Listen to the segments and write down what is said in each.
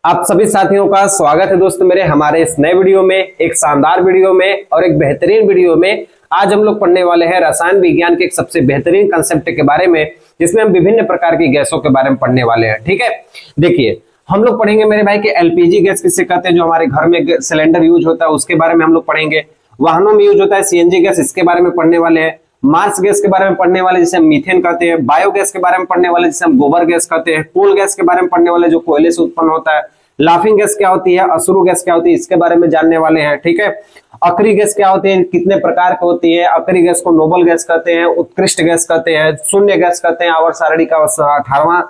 आप सभी साथियों का स्वागत है दोस्तों मेरे हमारे इस नए वीडियो में, एक शानदार वीडियो में और एक बेहतरीन वीडियो में। आज हम लोग पढ़ने वाले हैं रसायन विज्ञान के एक सबसे बेहतरीन कंसेप्ट के बारे में, जिसमें हम विभिन्न प्रकार की गैसों के बारे में पढ़ने वाले हैं। ठीक है, देखिए हम लोग पढ़ेंगे मेरे भाई कि एलपीजी गैस किसे कहते हैं, जो हमारे घर में सिलेंडर यूज होता है उसके बारे में हम लोग पढ़ेंगे। वाहनों में यूज होता है सीएनजी गैस, इसके बारे में पढ़ने वाले हैं। मार्स गैस के बारे में पढ़ने वाले जिसे हम मीथेन कहते हैं। बायोगैस के बारे में पढ़ने वाले जिसे हम गोबर गैस कहते हैं। कोल गैस के बारे में पढ़ने वाले जो कोयले से उत्पन्न होता है। लाफिंग गैस क्या होती है, अश्रु गैस क्या होती है, इसके बारे में जानने वाले हैं। ठीक है, अकरी गैस क्या होती है, कितने प्रकार की होती है। अकरी गैस को नोबल गैस कहते हैं, उत्कृष्ट गैस कहते हैं, शून्य गैस कहते हैं। आवर्त सारणी का 18वां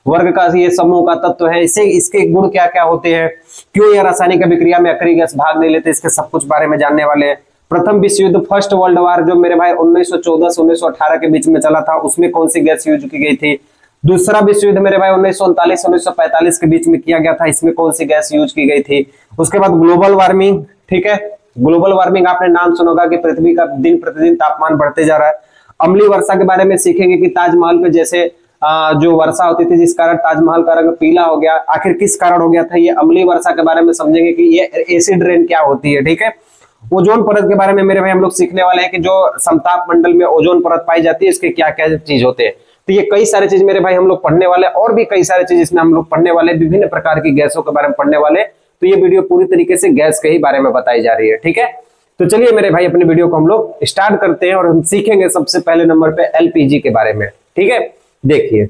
वर्ग का ये समूह का तत्व है। इसे इसके गुण क्या क्या होते हैं, क्यों यह रासायनिक अभिक्रिया में अकरी गैस भाग नहीं लेते, इसके सब कुछ बारे में जानने वाले हैं। प्रथम विश्व युद्ध, फर्स्ट वर्ल्ड वॉर, जो मेरे भाई 1914 से 1918 के बीच में चला था, उसमें कौन सी गैस यूज की गई थी। दूसरा विश्व युद्ध मेरे भाई 1939 1945 के बीच में किया गया था, इसमें कौन सी गैस यूज की गई थी। उसके बाद ग्लोबल वार्मिंग। ठीक है, ग्लोबल वार्मिंग आपने नाम सुना होगा कि पृथ्वी का दिन प्रतिदिन तापमान बढ़ते जा रहा है। अम्लीय वर्षा के बारे में सीखेंगे कि ताजमहल पे जैसे जो वर्षा होती थी जिस कारण ताजमहल का रंग पीला हो गया, आखिर किस कारण हो गया था, ये अम्लीय वर्षा के बारे में समझेंगे कि ये एसिड रेन क्या होती है। ठीक है, ओजोन परत के बारे में मेरे भाई हम लोग सीखने वाले हैं कि जो समताप मंडल में ओजोन परत पाई जाती है, इसके क्या क्या चीज होते हैं। तो ये कई सारे चीज मेरे भाई हम लोग पढ़ने वाले, और भी कई सारे चीज इसमें हम लोग पढ़ने वाले, विभिन्न प्रकार की गैसों के बारे में पढ़ने वाले। तो ये वीडियो पूरी तरीके से गैस के ही बारे में बताई जा रही है। ठीक है, तो चलिए मेरे भाई अपने वीडियो को हम लोग स्टार्ट करते हैं और हम सीखेंगे सबसे पहले नंबर पे एलपीजी के बारे में। ठीक है, देखिए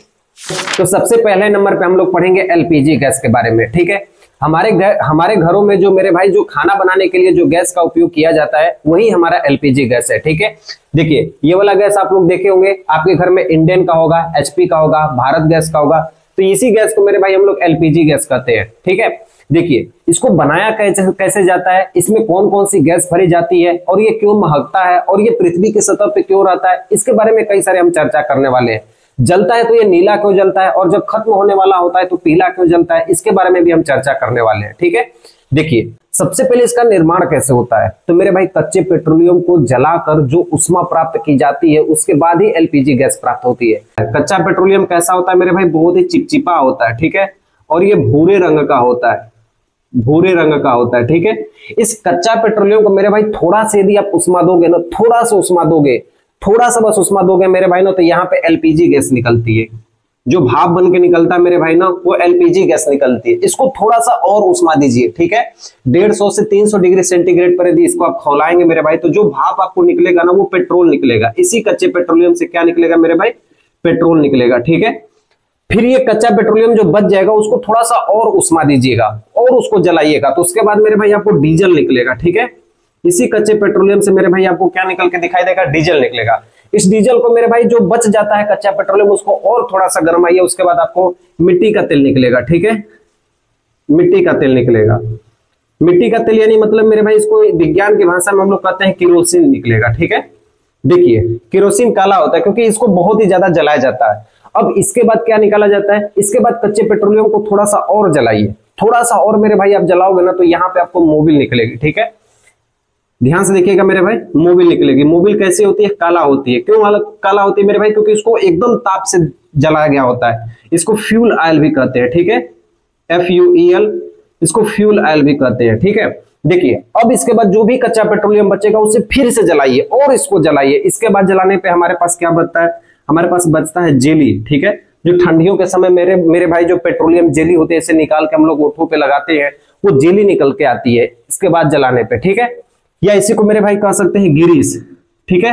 तो सबसे पहले नंबर पे हम लोग पढ़ेंगे एलपीजी गैस के बारे में। ठीक है, हमारे घरों में जो मेरे भाई जो खाना बनाने के लिए जो गैस का उपयोग किया जाता है वही हमारा एलपीजी गैस है। ठीक है, देखिए ये वाला गैस आप लोग देखे होंगे, आपके घर में इंडेन का होगा, एचपी का होगा, भारत गैस का होगा। तो इसी गैस को मेरे भाई हम लोग एलपीजी गैस कहते हैं। ठीक है, देखिए इसको बनाया कैसे जाता है, इसमें कौन कौन सी गैस भरी जाती है, और ये क्यों महकता है, और ये पृथ्वी की सतह पे क्यों रहता है, इसके बारे में कई सारे हम चर्चा करने वाले हैं। जलता है तो ये नीला क्यों जलता है, और जब खत्म होने वाला होता है तो पीला क्यों जलता है, इसके बारे में भी हम चर्चा करने वाले हैं। ठीक है, देखिए सबसे पहले इसका निर्माण कैसे होता है। तो मेरे भाई कच्चे पेट्रोलियम को जलाकर जो उष्मा प्राप्त की जाती है उसके बाद ही एलपीजी गैस प्राप्त होती है। कच्चा पेट्रोलियम कैसा होता है मेरे भाई, बहुत ही चिपचिपा होता है। ठीक है, और ये भूरे रंग का होता है, भूरे रंग का होता है। ठीक है, इस कच्चा पेट्रोलियम को मेरे भाई थोड़ा सा यदि आप उष्मा दोगे ना, थोड़ा सा उष्मा दोगे, थोड़ा सा बस उष्मा दोगे मेरे भाई ना, तो यहाँ पे एलपीजी गैस निकलती है। जो भाप बन के निकलता है मेरे भाई ना, वो एलपीजी गैस निकलती है। इसको थोड़ा सा और उष्मा दीजिए। ठीक है, 150 से 300 डिग्री सेंटीग्रेड पर यदि इसको आप खौलाएंगे मेरे भाई, तो जो भाप आपको निकलेगा ना वो पेट्रोल निकलेगा। इसी कच्चे पेट्रोलियम से क्या निकलेगा मेरे भाई, पेट्रोल निकलेगा। ठीक है, फिर ये कच्चा पेट्रोलियम जो बच जाएगा उसको थोड़ा सा और उष्मा दीजिएगा और उसको जलाइएगा, तो उसके बाद मेरे भाई आपको डीजल निकलेगा। ठीक है, इसी कच्चे पेट्रोलियम से मेरे भाई आपको क्या निकल के दिखाई देगा, डीजल निकलेगा। इस डीजल को मेरे भाई जो बच जाता है कच्चा पेट्रोलियम, उसको और थोड़ा सा गरमाइए, उसके बाद आपको मिट्टी का तेल निकलेगा। ठीक है, मिट्टी का तेल निकलेगा। मिट्टी का तेल यानी मतलब मेरे भाई इसको विज्ञान की भाषा में हम लोग कहते हैं केरोसिन निकलेगा। ठीक है, देखिए केरोसिन काला होता है क्योंकि इसको बहुत ही ज्यादा जलाया जाता है। अब इसके बाद क्या निकाला जाता है, इसके बाद कच्चे पेट्रोलियम को थोड़ा सा और जलाइए, थोड़ा सा और मेरे भाई आप जलाओगे ना, तो यहाँ पे आपको मोबिल निकलेगी। ठीक है, ध्यान से देखिएगा मेरे भाई, मोबिल निकलेगी। मोबिल कैसी होती है, काला होती है। क्यों काला होती है मेरे भाई, क्योंकि इसको एकदम ताप से जलाया गया होता है। इसको फ्यूल ऑयल भी कहते हैं। ठीक है, FUEL, इसको फ्यूल ऑयल भी कहते हैं। ठीक है, देखिए अब इसके बाद जो भी कच्चा पेट्रोलियम बचेगा उसे फिर से जलाइए और इसको जलाइए। इसके बाद जलाने पे हमारे पास क्या बचता है, हमारे पास बचता है जेली। ठीक है, जो ठंडियों के समय मेरे भाई जो पेट्रोलियम जेली होते हैं, इसे निकाल के हम लोग ओठों पे लगाते हैं, वो जेली निकल के आती है इसके बाद जलाने पे। ठीक है, या इसी को मेरे भाई कह सकते हैं गिरीस। ठीक है,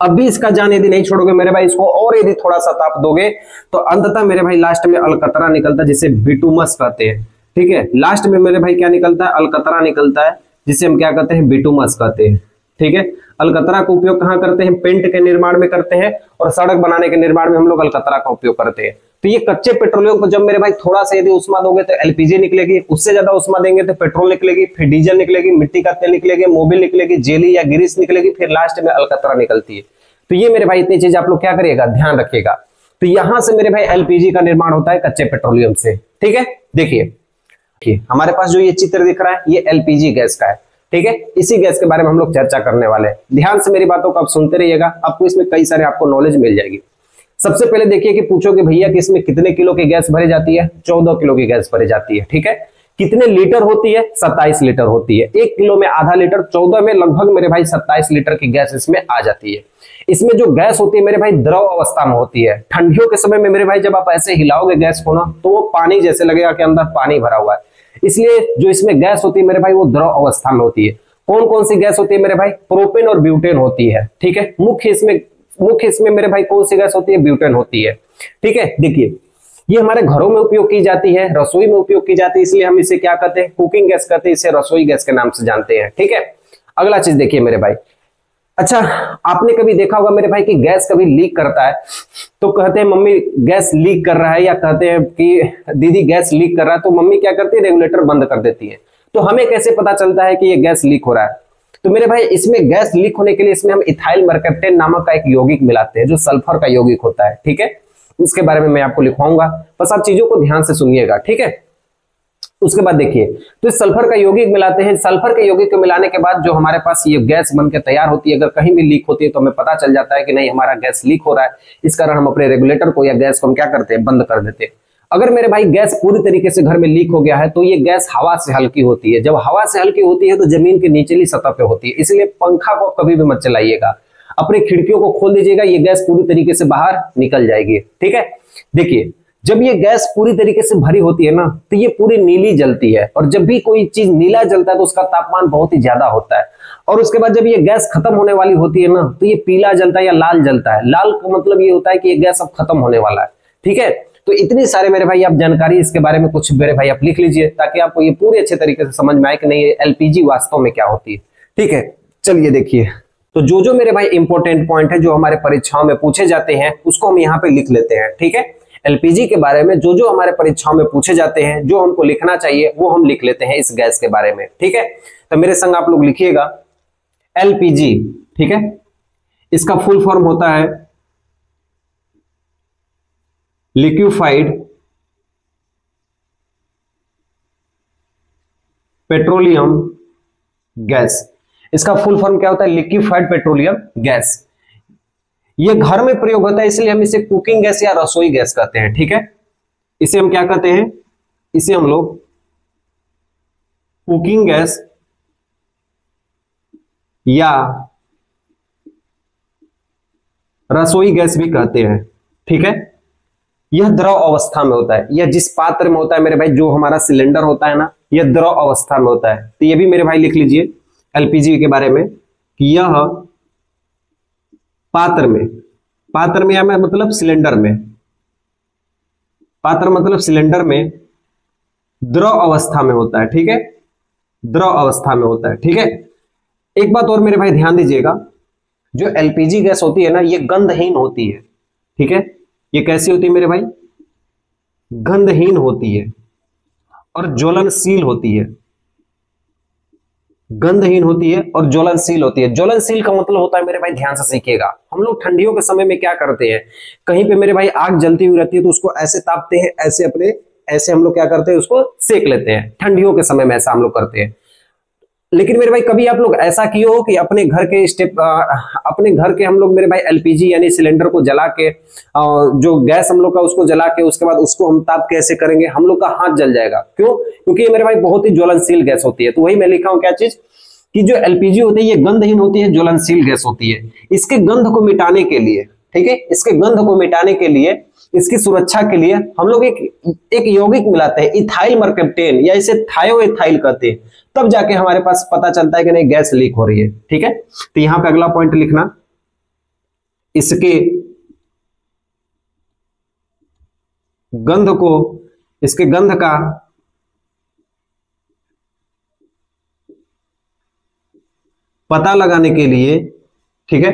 अब भी इसका जान यदि नहीं छोड़ोगे मेरे भाई, इसको और यदि थोड़ा सा ताप दोगे तो अंततः मेरे भाई लास्ट में अलकतरा निकलता है, जिसे बिटुमस कहते हैं। ठीक है, लास्ट में मेरे भाई क्या निकलता है, अलकतरा निकलता है, जिसे हम क्या कहते हैं, बिटुमस कहते हैं। ठीक है, अलकतरा का उपयोग कहाँ करते हैं, पेंट के निर्माण में करते हैं, और सड़क बनाने के निर्माण में हम लोग अलकतरा का उपयोग करते हैं। तो ये कच्चे पेट्रोलियम को जब मेरे भाई थोड़ा सा यदि उष्मा दोगे तो एलपीजी निकलेगी, उससे ज्यादा उष्मा देंगे तो पेट्रोल निकलेगी, फिर डीजल निकलेगी, मिट्टी का तेल निकलेगी, मोबिल निकलेगी, जेली या गिरीस निकलेगी, फिर लास्ट में अलकतरा निकलती है। तो ये मेरे भाई इतनी चीज आप लोग क्या करिएगा, ध्यान रखिएगा। तो यहां से मेरे भाई एलपीजी का निर्माण होता है कच्चे पेट्रोलियम से। ठीक है, देखिए हमारे पास जो ये चित्र दिख रहा है ये एलपीजी गैस का है। ठीक है, इसी गैस के बारे में हम लोग चर्चा करने वाले हैं। ध्यान से मेरी बातों को आप सुनते रहिएगा, आपको इसमें कई सारे आपको नॉलेज मिल जाएगी। सबसे पहले देखिए कि पूछोगे भैया कि इसमें कितने किलो की गैस भरी जाती है, 14 किलो की गैस भरी जाती है। ठीक है, कितने लीटर होती है, 27 लीटर होती है। 1 किलो में आधा लीटर, 14 में लगभग मेरे भाई 27 लीटर की गैस इसमें आ जाती है। इसमें जो गैस होती है मेरे भाई द्रव अवस्था में होती है। ठंडियों के समय में मेरे भाई जब आप ऐसे हिलाओगे गैस को ना, तो वो पानी जैसे लगेगा कि अंदर पानी भरा हुआ है। इसलिए जो इसमें गैस होती है मेरे भाई वो द्रव अवस्था में होती है। कौन कौन सी गैस होती है मेरे भाई, प्रोपेन और ब्यूटेन होती है। ठीक है, मुख्य इसमें मेरे भाई कौन सी गैस होती है, ब्यूटेन होती है। ठीक है, देखिए ये हमारे घरों में उपयोग की जाती है, रसोई में उपयोग की जाती है, इसलिए हम इसे क्या कहते हैं, कुकिंग गैस कहते हैं, इसे रसोई गैस के नाम से जानते हैं। ठीक है, अगला चीज देखिए मेरे भाई, अच्छा आपने कभी देखा होगा मेरे भाई कि गैस कभी लीक करता है तो कहते हैं मम्मी गैस लीक कर रहा है, या कहते हैं कि दीदी गैस लीक कर रहा है, तो मम्मी क्या करती है, रेगुलेटर बंद कर देती है। तो हमें कैसे पता चलता है कि ये गैस लीक हो रहा है? तो मेरे भाई इसमें गैस लीक होने के लिए इसमें हम इथाइल मरकप्टेन नामक का एक यौगिक मिलाते हैं, जो सल्फर का यौगिक होता है। ठीक है, उसके बारे में मैं आपको लिखवाऊंगा, बस आप चीजों को ध्यान से सुनिएगा। ठीक है, उसके बाद देखिए, तो इस सल्फर का यौगिक मिलाते हैं। सल्फर के यौगिक को मिलाने के बाद जो हमारे पास ये गैस बनकर तैयार होती है, अगर कहीं भी लीक होती है तो हमें पता चल जाता है कि नहीं हमारा गैस लीक हो रहा है। इस कारण हम अपने रेगुलेटर को या गैस को हम क्या करते हैं, बंद कर देते हैं। अगर मेरे भाई गैस पूरी तरीके से घर में लीक हो गया है तो ये गैस हवा से हल्की होती है। जब हवा से हल्की होती है तो जमीन की निचली सतह पे होती है, इसलिए पंखा को कभी भी मत चलाइएगा, अपनी खिड़कियों को खोल दीजिएगा, ये गैस पूरी तरीके से बाहर निकल जाएगी। ठीक है, देखिए जब ये गैस पूरी तरीके से भरी होती है ना, तो ये पूरी नीली जलती है, और जब भी कोई चीज नीला जलता है तो उसका तापमान बहुत ही ज्यादा होता है। और उसके बाद जब ये गैस खत्म होने वाली होती है ना, तो ये पीला जलता है या लाल जलता है। लाल का मतलब ये होता है कि ये गैस अब खत्म होने वाला है। ठीक है, तो इतनी सारे मेरे भाई आप जानकारी इसके बारे में कुछ मेरे भाई आप लिख लीजिए, ताकि आपको ये पूरे अच्छे तरीके से समझ में आए कि नहीं एलपीजी वास्तव में क्या होती है। ठीक है, चलिए देखिए, तो जो मेरे भाई इंपॉर्टेंट पॉइंट है जो हमारे परीक्षाओं में पूछे जाते हैं उसको हम यहाँ पे लिख लेते हैं। ठीक है, एलपीजी के बारे में जो हमारे परीक्षाओं में पूछे जाते हैं, जो हमको लिखना चाहिए वो हम लिख लेते हैं इस गैस के बारे में। ठीक है, तो मेरे संग आप लोग लिखिएगा एलपीजी। ठीक है, इसका फुल फॉर्म होता है लिक्विफाइड पेट्रोलियम गैस। इसका फुल फॉर्म क्या होता है, लिक्विफाइड पेट्रोलियम गैस। ये घर में प्रयोग होता है, इसलिए हम इसे कुकिंग गैस या रसोई गैस कहते हैं। ठीक है, इसे हम क्या कहते हैं, इसे हम लोग कुकिंग गैस या रसोई गैस भी कहते हैं। ठीक है, यह द्रव अवस्था में होता है, यह जिस पात्र में होता है मेरे भाई, जो हमारा सिलेंडर होता है ना, यह द्रव अवस्था में होता है। तो ये भी मेरे भाई लिख लीजिए एलपीजी के बारे में कि यह पात्र में या मतलब सिलेंडर में, पात्र मतलब सिलेंडर में द्रव अवस्था में होता है। ठीक है, द्रव अवस्था में होता है। ठीक है, एक बात और मेरे भाई ध्यान दीजिएगा, जो एलपीजी गैस होती है ना, ये गंधहीन होती है। ठीक है, ये कैसी होती है मेरे भाई, गंधहीन होती है और ज्वलनशील होती है। गंधहीन होती है और ज्वलनशील होती है। ज्वलनशील का मतलब होता है मेरे भाई, ध्यान से सीखिएगा, हम लोग ठंडियों के समय में क्या करते हैं, कहीं पे मेरे भाई आग जलती हुई रहती है तो उसको ऐसे तापते हैं, ऐसे हम लोग क्या करते हैं, उसको सेक लेते हैं। ठंडियों के समय में ऐसा हम लोग करते हैं। लेकिन मेरे भाई कभी आप लोग ऐसा किए हो कि अपने घर के हम लोग मेरे भाई एलपीजी यानी सिलेंडर को जला के, जो गैस हम लोग का उसको जला के उसके बाद उसको हम ताप कैसे करेंगे, हम लोग का हाथ जल जाएगा। क्यों? क्योंकि ये मेरे भाई बहुत ही ज्वलनशील गैस होती है। तो वही मैं लिखा हूं क्या चीज, कि जो एलपीजी होती है ये गंधहीन होती है, ज्वलनशील गैस होती है। इसके गंध को मिटाने के लिए, ठीक है, इसके गंध को मिटाने के लिए, इसकी सुरक्षा के लिए हम लोग एक यौगिक मिलाते हैं, इथाइल मरकप्टेन, या इसे थायोएथाइल कहते हैं। तब जाके हमारे पास पता चलता है कि नहीं गैस लीक हो रही है। ठीक है, तो यहां पे अगला पॉइंट लिखना, इसके गंध का पता लगाने के लिए, ठीक है,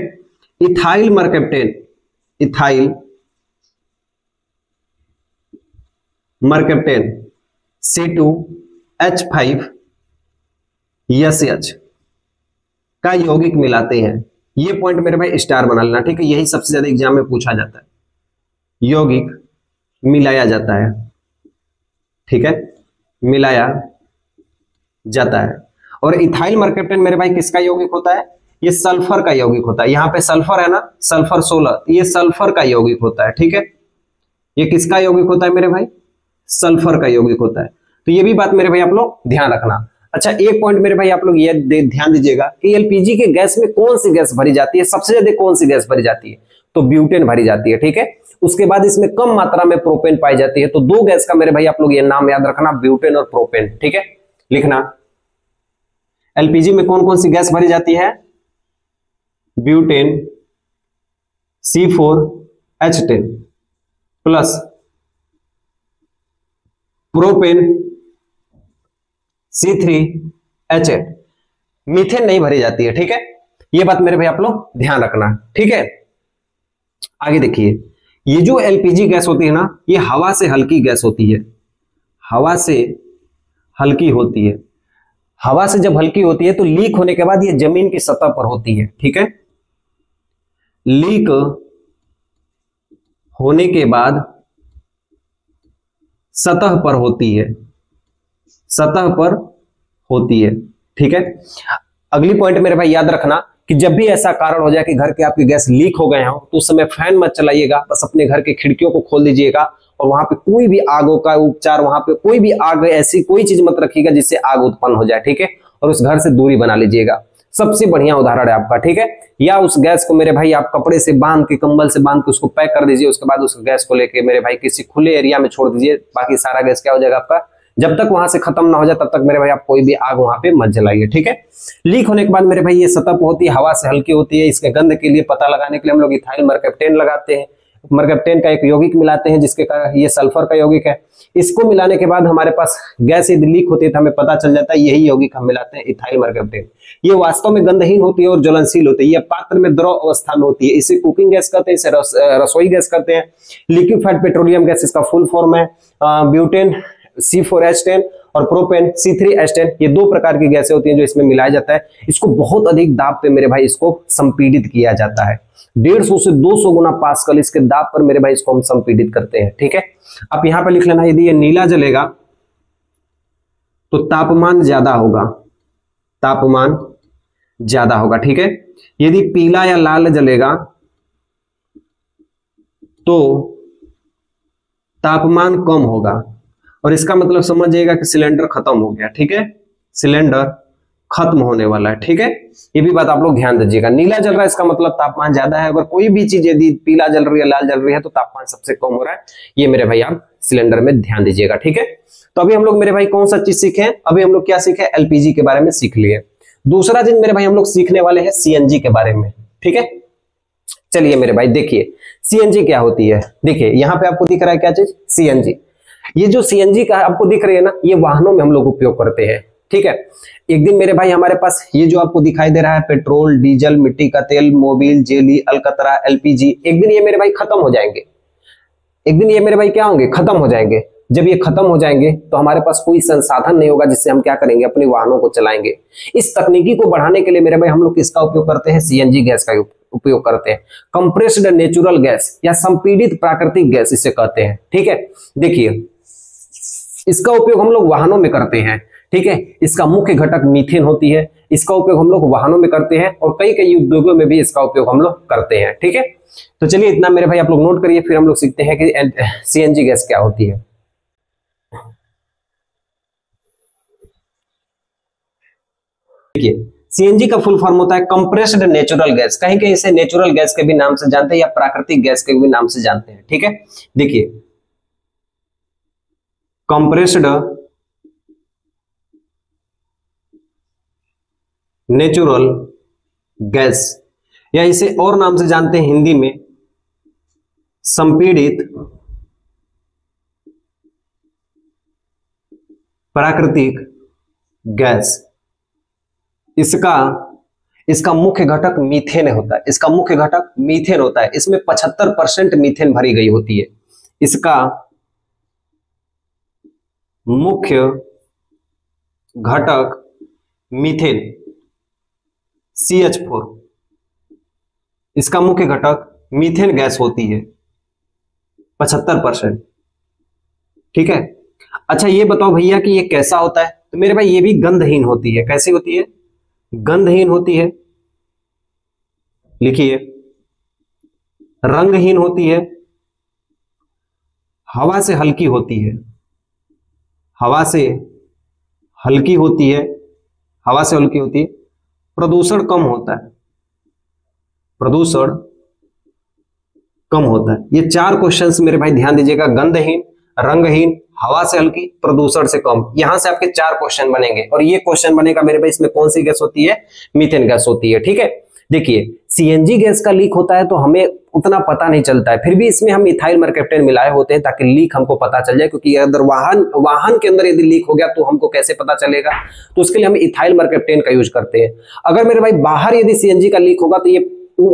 इथाइल मरकप्टेन C2H5SH का यौगिक मिलाते हैं। ये पॉइंट मेरे भाई स्टार बना लेना। ठीक है, यही सबसे ज्यादा एग्जाम में पूछा जाता है, यौगिक मिलाया जाता है। ठीक है, मिलाया जाता है। और इथाइल मरकप्टेन मेरे भाई किसका यौगिक होता है, ये सल्फर का यौगिक होता है। यहाँ पे सल्फर है ना, सल्फर 16, ये सल्फर का यौगिक होता है। ठीक है, ये किसका यौगिक होता है मेरे भाई? सल्फर का यौगिक होता है। तो ये भी बात मेरे भाई आप लोग ध्यान रखना। अच्छा, एक पॉइंट मेरे भाई आप लोग ये ध्यान दीजिएगा कि एलपीजी के गैस में कौन सी गैस भरी जाती है, सबसे ज्यादा कौन सी गैस भरी जाती है? तो ब्यूटेन भरी जाती है। ठीक है, उसके बाद इसमें कम मात्रा में प्रोपेन पाई जाती है। तो दो गैस का मेरे भाई आप लोग ये नाम याद रखना, ब्यूटेन और प्रोपेन। ठीक है, लिखना एलपीजी में कौन कौन सी गैस भरी जाती है? Butane C4H10 plus propane C3H8। Methane नहीं भरी जाती है। ठीक है, ये बात मेरे भाई आप लोग ध्यान रखना। ठीक है, आगे देखिए, ये जो एलपीजी गैस होती है ना, ये हवा से हल्की गैस होती है। हवा से हल्की होती है। हवा से जब हल्की होती है तो लीक होने के बाद ये जमीन की सतह पर होती है। ठीक है, लीक होने के बाद सतह पर होती है, सतह पर होती है। ठीक है, अगली पॉइंट मेरे भाई याद रखना कि जब भी ऐसा कारण हो जाए कि घर के आपके गैस लीक हो गए हो तो उस समय फैन मत चलाइएगा, बस अपने घर के खिड़कियों को खोल दीजिएगा और वहां पे कोई भी आगों का उपचार, वहां पे कोई भी आग, ऐसी कोई चीज मत रखिएगा जिससे आग उत्पन्न हो जाए। ठीक है, और उस घर से दूरी बना लीजिएगा। सबसे बढ़िया उदाहरण है आपका। ठीक है, या उस गैस को मेरे भाई आप कपड़े से बांध के, कंबल से बांध के उसको पैक कर दीजिए। उसके बाद उस गैस को लेके मेरे भाई किसी खुले एरिया में छोड़ दीजिए। बाकी सारा गैस क्या हो जाएगा आपका, जब तक वहां से खत्म ना हो जाए तब तक मेरे भाई आप कोई भी आग वहां पे मत जलाइए। ठीक है, लीक होने के बाद मेरे भाई ये सतह पर होती है, हवा से हल्की होती है। इसके गंध के लिए पता लगाने के लिए हम लोग इथाइल मरकैप्टेन लगाते हैं। मरकैप्टेन का एक यौगिक मिलाते हैं जिसके कारण ये सल्फर का यौगिक है। इसको मिलाने के बाद हमारे पास गैस यदि लीक होती है तो हमें पता चल जाता है यही यौगिक हम मिलाते हैं, इथाइल मरकैप्टेन। ये वास्तव में गंधहीन होती है और ज्वलनशील होती है। ये पात्र में द्रव अवस्था में होती है। इसे कुकिंग गैस कहते हैं, इसे रसोई गैस कहते हैं। लिक्विफाइड पेट्रोलियम गैस इसका फुल फॉर्म है। ब्यूटेन C4H10 और प्रोपेन C3H10, ये दो प्रकार की गैसें होती हैं जो इसमें मिलाया जाता है। इसको बहुत अधिक दाब पे मेरे भाई इसको संपीड़ित किया जाता है। 150 से 200 गुना पास्कल इसके दाब पर मेरे भाई इसको हम संपीड़ित करते हैं। ठीक है, आप यहां पर लिख लेना, यदि ये नीला जलेगा तो तापमान ज्यादा होगा, तापमान ज्यादा होगा। ठीक है, यदि पीला या लाल जलेगा तो तापमान कम होगा। और इसका मतलब समझिएगा कि सिलेंडर खत्म हो गया। ठीक है, सिलेंडर खत्म होने वाला है। ठीक है, ये भी बात आप लोग ध्यान दीजिएगा। नीला जल रहा है इसका मतलब तापमान ज्यादा है। अगर कोई भी चीज यदि पीला जल रही है, लाल जल रही है, तो तापमान सबसे कम हो रहा है। ये मेरे भाई आप सिलेंडर में ध्यान दीजिएगा। ठीक है, तो अभी हम लोग मेरे भाई कौन सा चीज सीखे? अभी हम लोग क्या सीखे? एलपीजी के बारे में सीख लिए। दूसरा चीज मेरे भाई हम लोग सीखने वाले हैं सीएनजी के बारे में। ठीक है, चलिए मेरे भाई देखिए सीएनजी क्या होती है। देखिए यहाँ पे आपको दिख रहा है क्या चीज? सीएनजी। ये जो सीएनजी का आपको दिख रही है ना, ये वाहनों में हम लोग उपयोग करते हैं। ठीक है, एक दिन मेरे भाई हमारे पास ये जो आपको दिखाई दे रहा है पेट्रोल, डीजल, मिट्टी का तेल, मोबिल, जेली, अलकतरा, एलपीजी, एक दिन ये मेरे भाई खत्म हो जाएंगे। एक दिन ये मेरे भाई क्या होंगे? खत्म हो जाएंगे। जब ये खत्म हो जाएंगे तो हमारे पास कोई संसाधन नहीं होगा जिससे हम क्या करेंगे? अपने वाहनों को चलाएंगे। इस तकनीकी को बढ़ाने के लिए मेरे भाई हम लोग किसका उपयोग करते हैं? सीएनजी गैस का उपयोग करते हैं। कंप्रेस्ड नेचुरल गैस या संपीड़ित प्राकृतिक गैस इसे कहते हैं। ठीक है, देखिए इसका उपयोग हम लोग वाहनों में करते हैं। ठीक है, इसका मुख्य घटक मीथेन होती है। इसका उपयोग हम लोग वाहनों में करते हैं और कई कई उद्योगों में भी इसका उपयोग हम लोग करते हैं। ठीक है, तो चलिए इतना मेरे भाई आप लोग नोट करिए, फिर हम लोग सीखते हैं कि सीएनजी गैस क्या होती है। देखिए सीएनजी का फुल फॉर्म होता है कंप्रेस्ड नेचुरल गैस। कहीं कहीं इसे नेचुरल गैस के भी नाम से जानते हैं या प्राकृतिक गैस के भी नाम से जानते हैं। ठीक है, देखिए कंप्रेस्ड नेचुरल गैस, या इसे और नाम से जानते हैं हिंदी में संपीड़ित प्राकृतिक गैस। इसका मुख्य घटक मीथेन होता है। इसका मुख्य घटक मीथेन होता है। इसमें 75% मीथेन भरी गई होती है। इसका मुख्य घटक मीथेन CH4, इसका मुख्य घटक मीथेन गैस होती है 75%। ठीक है, अच्छा ये बताओ भैया कि ये कैसा होता है? तो मेरे भाई ये भी गंधहीन होती है। कैसी होती है? गंधहीन होती है। लिखिए, रंगहीन होती है, हवा से हल्की होती है, हवा से हल्की होती है, हवा से हल्की होती है, प्रदूषण कम होता है, प्रदूषण कम होता है। ये 4 क्वेश्चंस मेरे भाई ध्यान दीजिएगा, गंधहीन, रंगहीन, हवा से हल्की, प्रदूषण से कम। यहां से आपके 4 क्वेश्चन बनेंगे और ये क्वेश्चन बनेगा मेरे भाई, इसमें कौन सी गैस होती है? मीथेन गैस होती है। ठीक है, देखिए सीएनजी गैस का लीक होता है तो हमें उतना पता नहीं चलता है, फिर भी इसमें हम इथाइल मर्केप्टेन मिलाए होते हैं ताकि लीक हमको पता चल जाए, क्योंकि अगर वाहन के अंदर यदि लीक हो गया तो हमको कैसे पता चलेगा, तो उसके लिए हम इथाइल मर्केप्टेन का यूज करते हैं। अगर मेरे भाई बाहर यदि सीएनजी का लीक होगा तो ये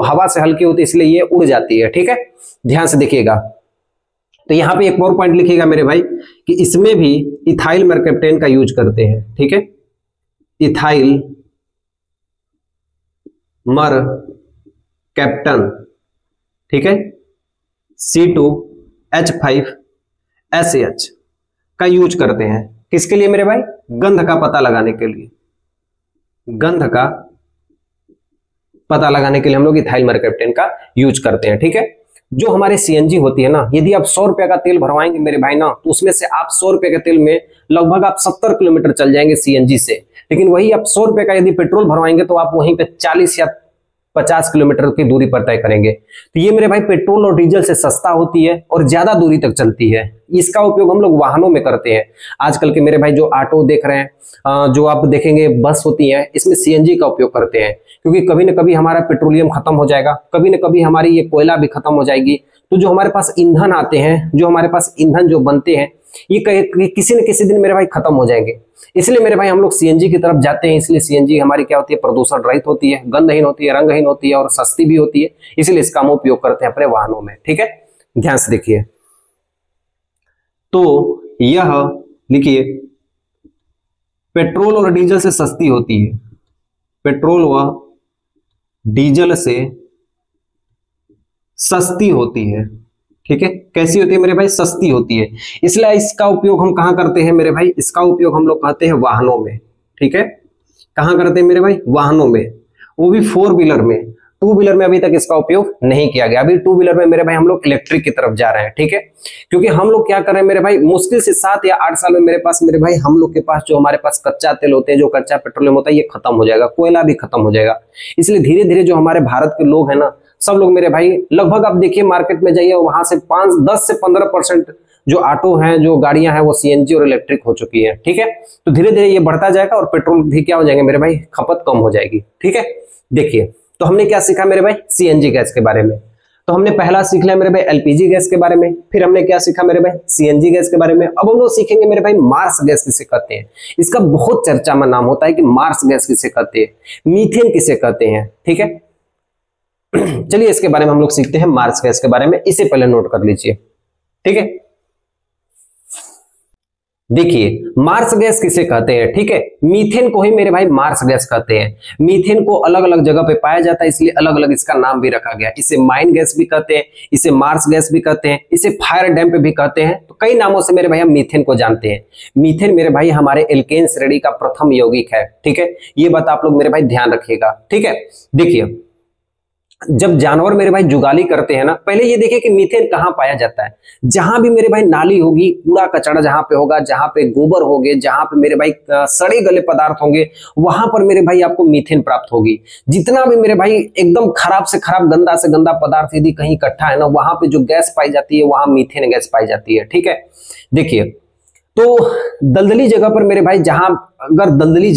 हवा से हल्की होती है, इसलिए ये उड़ जाती है। ठीक है, ध्यान से देखिएगा। तो यहां पे एक और पॉइंट लिखिएगा मेरे भाई कि इसमें भी इथाइल मर्केप्टेन का यूज करते हैं। ठीक है, इथाइल मर्केप्टन, ठीक है, C2H5SAH का यूज करते हैं। किसके लिए मेरे भाई? गंध का पता लगाने के लिए, गंध का पता लगाने के लिए हम लोग इथाइल मर्केप्टेन का यूज करते हैं। ठीक है, जो हमारे सीएनजी होती है ना, यदि आप 100 रुपए का तेल भरवाएंगे मेरे भाई ना, तो उसमें से आप 100 रुपए के तेल में लगभग आप 70 किलोमीटर चल जाएंगे सीएनजी से। लेकिन वही आप 100 रुपए का यदि पेट्रोल भरवाएंगे तो आप वहीं पे 40 या 50 किलोमीटर की दूरी पर तय करेंगे। तो ये मेरे भाई पेट्रोल और डीजल से सस्ता होती है और ज्यादा दूरी तक चलती है। इसका उपयोग हम लोग वाहनों में करते हैं। आजकल के मेरे भाई जो ऑटो देख रहे हैं, जो आप देखेंगे बस होती है, इसमें सीएनजी का उपयोग करते हैं, क्योंकि कभी न कभी हमारा पेट्रोलियम खत्म हो जाएगा, कभी न कभी हमारी ये कोयला भी खत्म हो जाएगी। तो जो हमारे पास ईंधन आते हैं, जो हमारे पास ईंधन जो बनते हैं, ये किसी न किसी दिन मेरे भाई खत्म हो जाएंगे। इसलिए मेरे भाई हम लोग सीएनजी की तरफ जाते हैं। इसलिए सीएनजी हमारी क्या होती है? प्रदूषण रहित होती है, गंधहीन होती है, रंगहीन होती है और सस्ती भी होती है। इसलिए इसका हम उपयोग करते हैं अपने वाहनों में। ठीक है, ध्यान से देखिए। तो यह लिखिए, पेट्रोल और डीजल से सस्ती होती है, पेट्रोल व डीजल से सस्ती होती है। ठीक है, कैसी होती है मेरे भाई? सस्ती होती है। इसलिए इसका उपयोग हम कहां करते हैं मेरे भाई? इसका उपयोग हम लोग कहते हैं वाहनों में। ठीक है, कहां करते हैं मेरे भाई? वाहनों में, वो भी 4 व्हीलर में। 2 व्हीलर में अभी तक इसका उपयोग नहीं किया गया। अभी 2 व्हीलर में मेरे भाई हम लोग इलेक्ट्रिक की तरफ जा रहे हैं। ठीक है, क्योंकि हम लोग क्या कर रहे हैं मेरे भाई, मुश्किल से 7 या 8 साल में मेरे पास मेरे भाई हम लोग के पास जो हमारे पास कच्चा तेल होते हैं, जो कच्चा पेट्रोलियम होता है, ये खत्म हो जाएगा, कोयला भी खत्म हो जाएगा। इसलिए धीरे धीरे जो हमारे भारत के लोग हैं ना, सब लोग मेरे भाई लगभग आप देखिए मार्केट में जाइए, वहां से 10 से 15% जो ऑटो हैं, जो गाड़ियां हैं, वो सीएनजी और इलेक्ट्रिक हो चुकी है। ठीक है, तो धीरे धीरे ये बढ़ता जाएगा और पेट्रोल भी क्या हो जाएंगे मेरे भाई? खपत कम हो जाएगी। ठीक है, देखिए तो हमने क्या सीखा मेरे भाई? सीएनजी गैस के बारे में। तो हमने पहला सीख लिया मेरे भाई एलपीजी गैस के बारे में, फिर हमने क्या सीखा मेरे भाई? सीएनजी गैस के बारे में। अब हम लोग सीखेंगे मेरे भाई मार्स गैस किसे कहते हैं। इसका बहुत चर्चा में नाम होता है कि मार्स गैस किसे कहते हैं, मीथेन किसे कहते हैं। ठीक है, चलिए इसके बारे में हम लोग सीखते हैं, मार्स गैस के बारे में। इसे पहले नोट कर लीजिए। ठीक है, देखिए मार्स गैस किसे कहते हैं? ठीक है, मीथेन को ही मेरे भाई मार्स गैस कहते हैं। मीथेन को अलग अलग जगह पे पाया जाता है, इसलिए अलग अलग इसका नाम भी रखा गया। इसे माइन गैस भी कहते हैं, इसे मार्स गैस भी कहते हैं, इसे फायर डैम्प भी कहते हैं। तो कई नामों से मेरे भाई हम मीथेन को जानते हैं। मीथेन मेरे भाई हमारे एल्केन श्रेणी का प्रथम यौगिक है। ठीक है, ये बात आप लोग मेरे भाई ध्यान रखिएगा। ठीक है, देखिए जब जानवर मेरे भाई जुगाली करते हैं ना, पहले ये देखिए कि मीथेन कहाँ पाया जाता है। जहां भी मेरे भाई नाली होगी, कूड़ा कचरा जहां पे होगा, जहां पे गोबर होगे, जहां पे मेरे भाई सड़े गले पदार्थ होंगे, वहां पर मेरे भाई आपको मीथेन प्राप्त होगी। जितना भी मेरे भाई एकदम खराब से खराब, गंदा से गंदा पदार्थ यदि कहीं इकट्ठा है ना, वहां पे जो गैस पाई जाती है, वहां मीथेन गैस पाई जाती है। ठीक है, देखिए तो दलदली जगह पर मेरे भाई, जहां अगर दलदली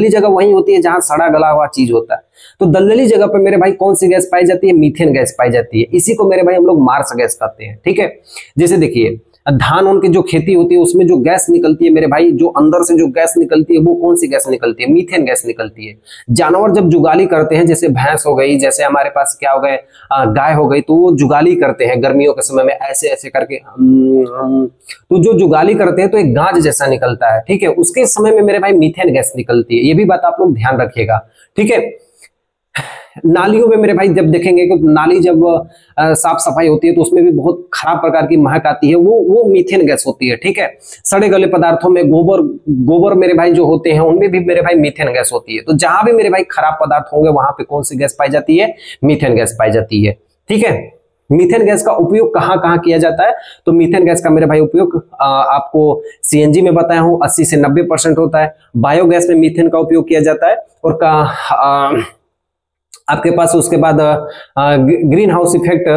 जगह वही होती है जहां सड़ा गला हुआ चीज होता है। तो दलदली जगह पर मेरे भाई कौन सी गैस पाई जाती है? मीथेन गैस पाई जाती है। इसी को मेरे भाई हम लोग मार्स गैस कहते हैं। ठीक है, जैसे देखिए धान उन की जो खेती होती है, उसमें जो गैस निकलती है मेरे भाई, जो अंदर से जो गैस निकलती है, वो कौन सी गैस निकलती है? मीथेन गैस निकलती है। जानवर जब जुगाली करते हैं, जैसे भैंस हो गई, जैसे हमारे पास क्या हो गए, गाय हो गई, तो वो जुगाली करते हैं गर्मियों के समय में ऐसे ऐसे करके, तो जो जुगाली करते हैं तो एक गाज जैसा निकलता है। ठीक है, उसके समय में मेरे भाई मीथेन गैस निकलती है। ये भी बात आप लोग ध्यान रखिएगा। ठीक है, नालियों में मेरे भाई जब देखेंगे कि नाली जब साफ सफाई होती है तो उसमें भी बहुत खराब प्रकार की महक आती है, वो मीथेन गैस होती है। ठीक है, सड़े गले पदार्थों में गोबर मेरे भाई जो होते हैं उनमें भी मेरे भाई मीथेन गैस होती है। तो जहां भी मेरे भाई खराब पदार्थ होंगे वहां पे कौन सी गैस पाई जाती है? मीथेन गैस पाई जाती है। ठीक है, मीथेन गैस का उपयोग कहां कहां किया जाता है? तो मीथेन गैस का मेरे भाई उपयोग आपको सीएनजी में बताया हूं 80 से 90% होता है। बायोगैस में मीथेन का उपयोग किया जाता है और आपके पास उसके बाद ग्रीन हाउस इफेक्ट,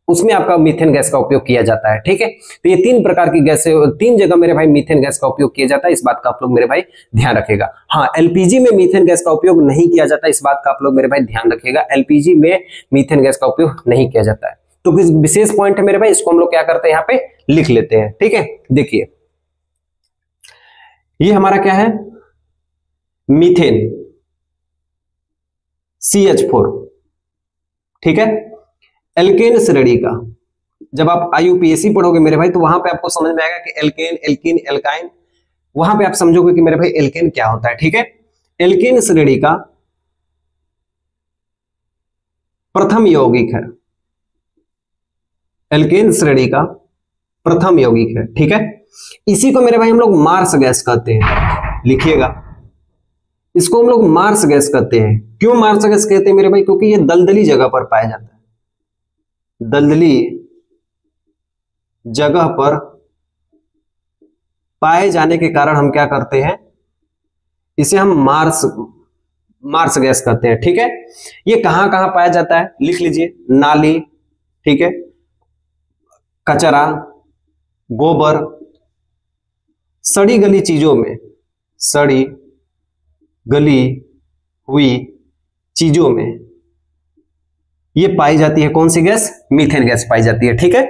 उसमें आपका मीथेन गैस का उपयोग किया जाता है। ठीक है, तो ये 3 प्रकार की गैस, 3 जगह मेरे भाई मीथेन गैस का उपयोग किया जाता है। इस बात का आप लोग मेरे भाई ध्यान रखेगा। हाँ, एलपीजी में मीथेन गैस का उपयोग नहीं किया जाता, इस बात का आप लोग मेरे भाई ध्यान रखिएगा। एलपीजी में मीथेन गैस का उपयोग नहीं किया जाता है। तो कुछ विशेष पॉइंट है मेरे भाई, इसको हम लोग क्या करते हैं, यहाँ पे लिख लेते हैं। ठीक है, देखिए ये हमारा क्या है, मीथेन CH4। ठीक है, एल्केन श्रेणी का जब आप IUPAC पढ़ोगे मेरे भाई तो वहां पे आपको समझ में आएगा कि एल्केन, एल्कीन, एल्काइन, वहां पे आप समझोगे कि मेरे भाई एल्केन क्या होता है। ठीक है, एल्केन श्रेणी का प्रथम यौगिक है, एल्केन श्रेणी का प्रथम यौगिक है। ठीक है, इसी को मेरे भाई हम लोग मार्स गैस कहते हैं, लिखिएगा, इसको हम लोग मार्स गैस कहते हैं। क्यों मार्स गैस कहते हैं मेरे भाई? क्योंकि ये दलदली जगह पर पाया जाता है, दलदली जगह पर पाए जाने के कारण हम क्या करते हैं, इसे हम मार्स गैस कहते हैं। ठीक है, ये कहां कहां पाया जाता है, लिख लीजिए, नाली, ठीक है, कचरा, गोबर, सड़ी गली चीजों में, सड़ी गली हुई चीजों में ये पाई जाती है। कौन सी गैस? मीथेन गैस पाई जाती है। ठीक है,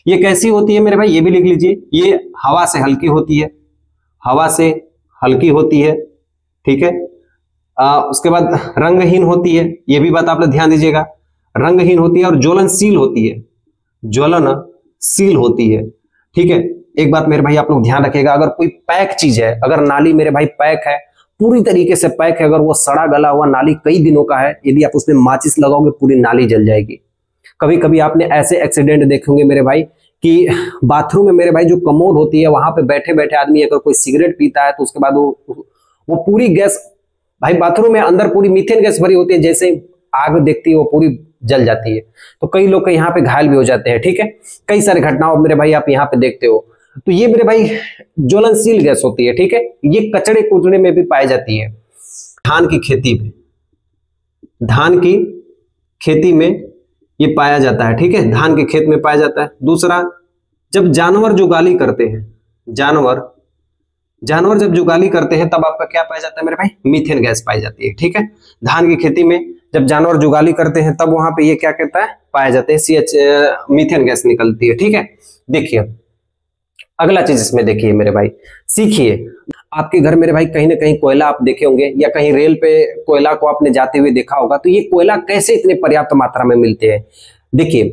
ये कैसी होती है मेरे भाई, ये भी लिख लीजिए, ये हवा से हल्की होती है, हवा से हल्की होती है। ठीक है, उसके बाद रंगहीन होती है, ये भी बात आप लोग ध्यान दीजिएगा, रंगहीन होती है और ज्वलनशील होती है, ज्वलनशील होती है। ठीक है, एक बात मेरे भाई आप लोग ध्यान रखिएगा, अगर कोई पैक चीज है, अगर नाली मेरे भाई पैक है, पूरी तरीके से पैक है, अगर वो सड़ा गला हुआ नाली कई दिनों का है, यदि आप उसमें माचिस लगाओगे पूरी नाली जल जाएगी। कभी कभी आपने ऐसे एक्सीडेंट देखे होंगे मेरे भाई कि बाथरूम में मेरे भाई जो कमोड होती है वहां पे बैठे बैठे आदमी अगर कोई सिगरेट पीता है तो उसके बाद वो पूरी गैस भाई बाथरूम में अंदर पूरी मीथेन गैस भरी होती है, जैसे आग देखती है वो पूरी जल जाती है। तो कई लोग यहाँ पे घायल भी हो जाते हैं। ठीक है, कई सारी घटनाओं मेरे भाई आप यहाँ पे देखते हो। तो ये मेरे भाई ज्वलनशील गैस होती है। ठीक है, ये कचड़े कुचड़े में भी पाई जाती है। धान की खेती में, धान की खेती में ये पाया जाता है। ठीक है, धान के खेत में पाया जाता है। दूसरा, जब जानवर जुगाली करते हैं, जानवर जब जुगाली करते हैं तब आपका क्या पाया जाता है मेरे भाई? मीथेन गैस पाई जाती है। ठीक है, धान की खेती में जब जानवर जुगाली करते हैं तब वहां पे ये क्या कहता है, पाया जाते हैं, मीथेन गैस निकलती है। ठीक है, देखिए अगला चीज इसमें देखिए मेरे भाई, सीखिए। आपके घर मेरे भाई कहीं ना कहीं कोयला आप देखे होंगे या कहीं रेल पे कोयला को आपने जाते हुए देखा होगा। तो ये कोयला कैसे इतने पर्याप्त मात्रा में मिलते हैं? देखिए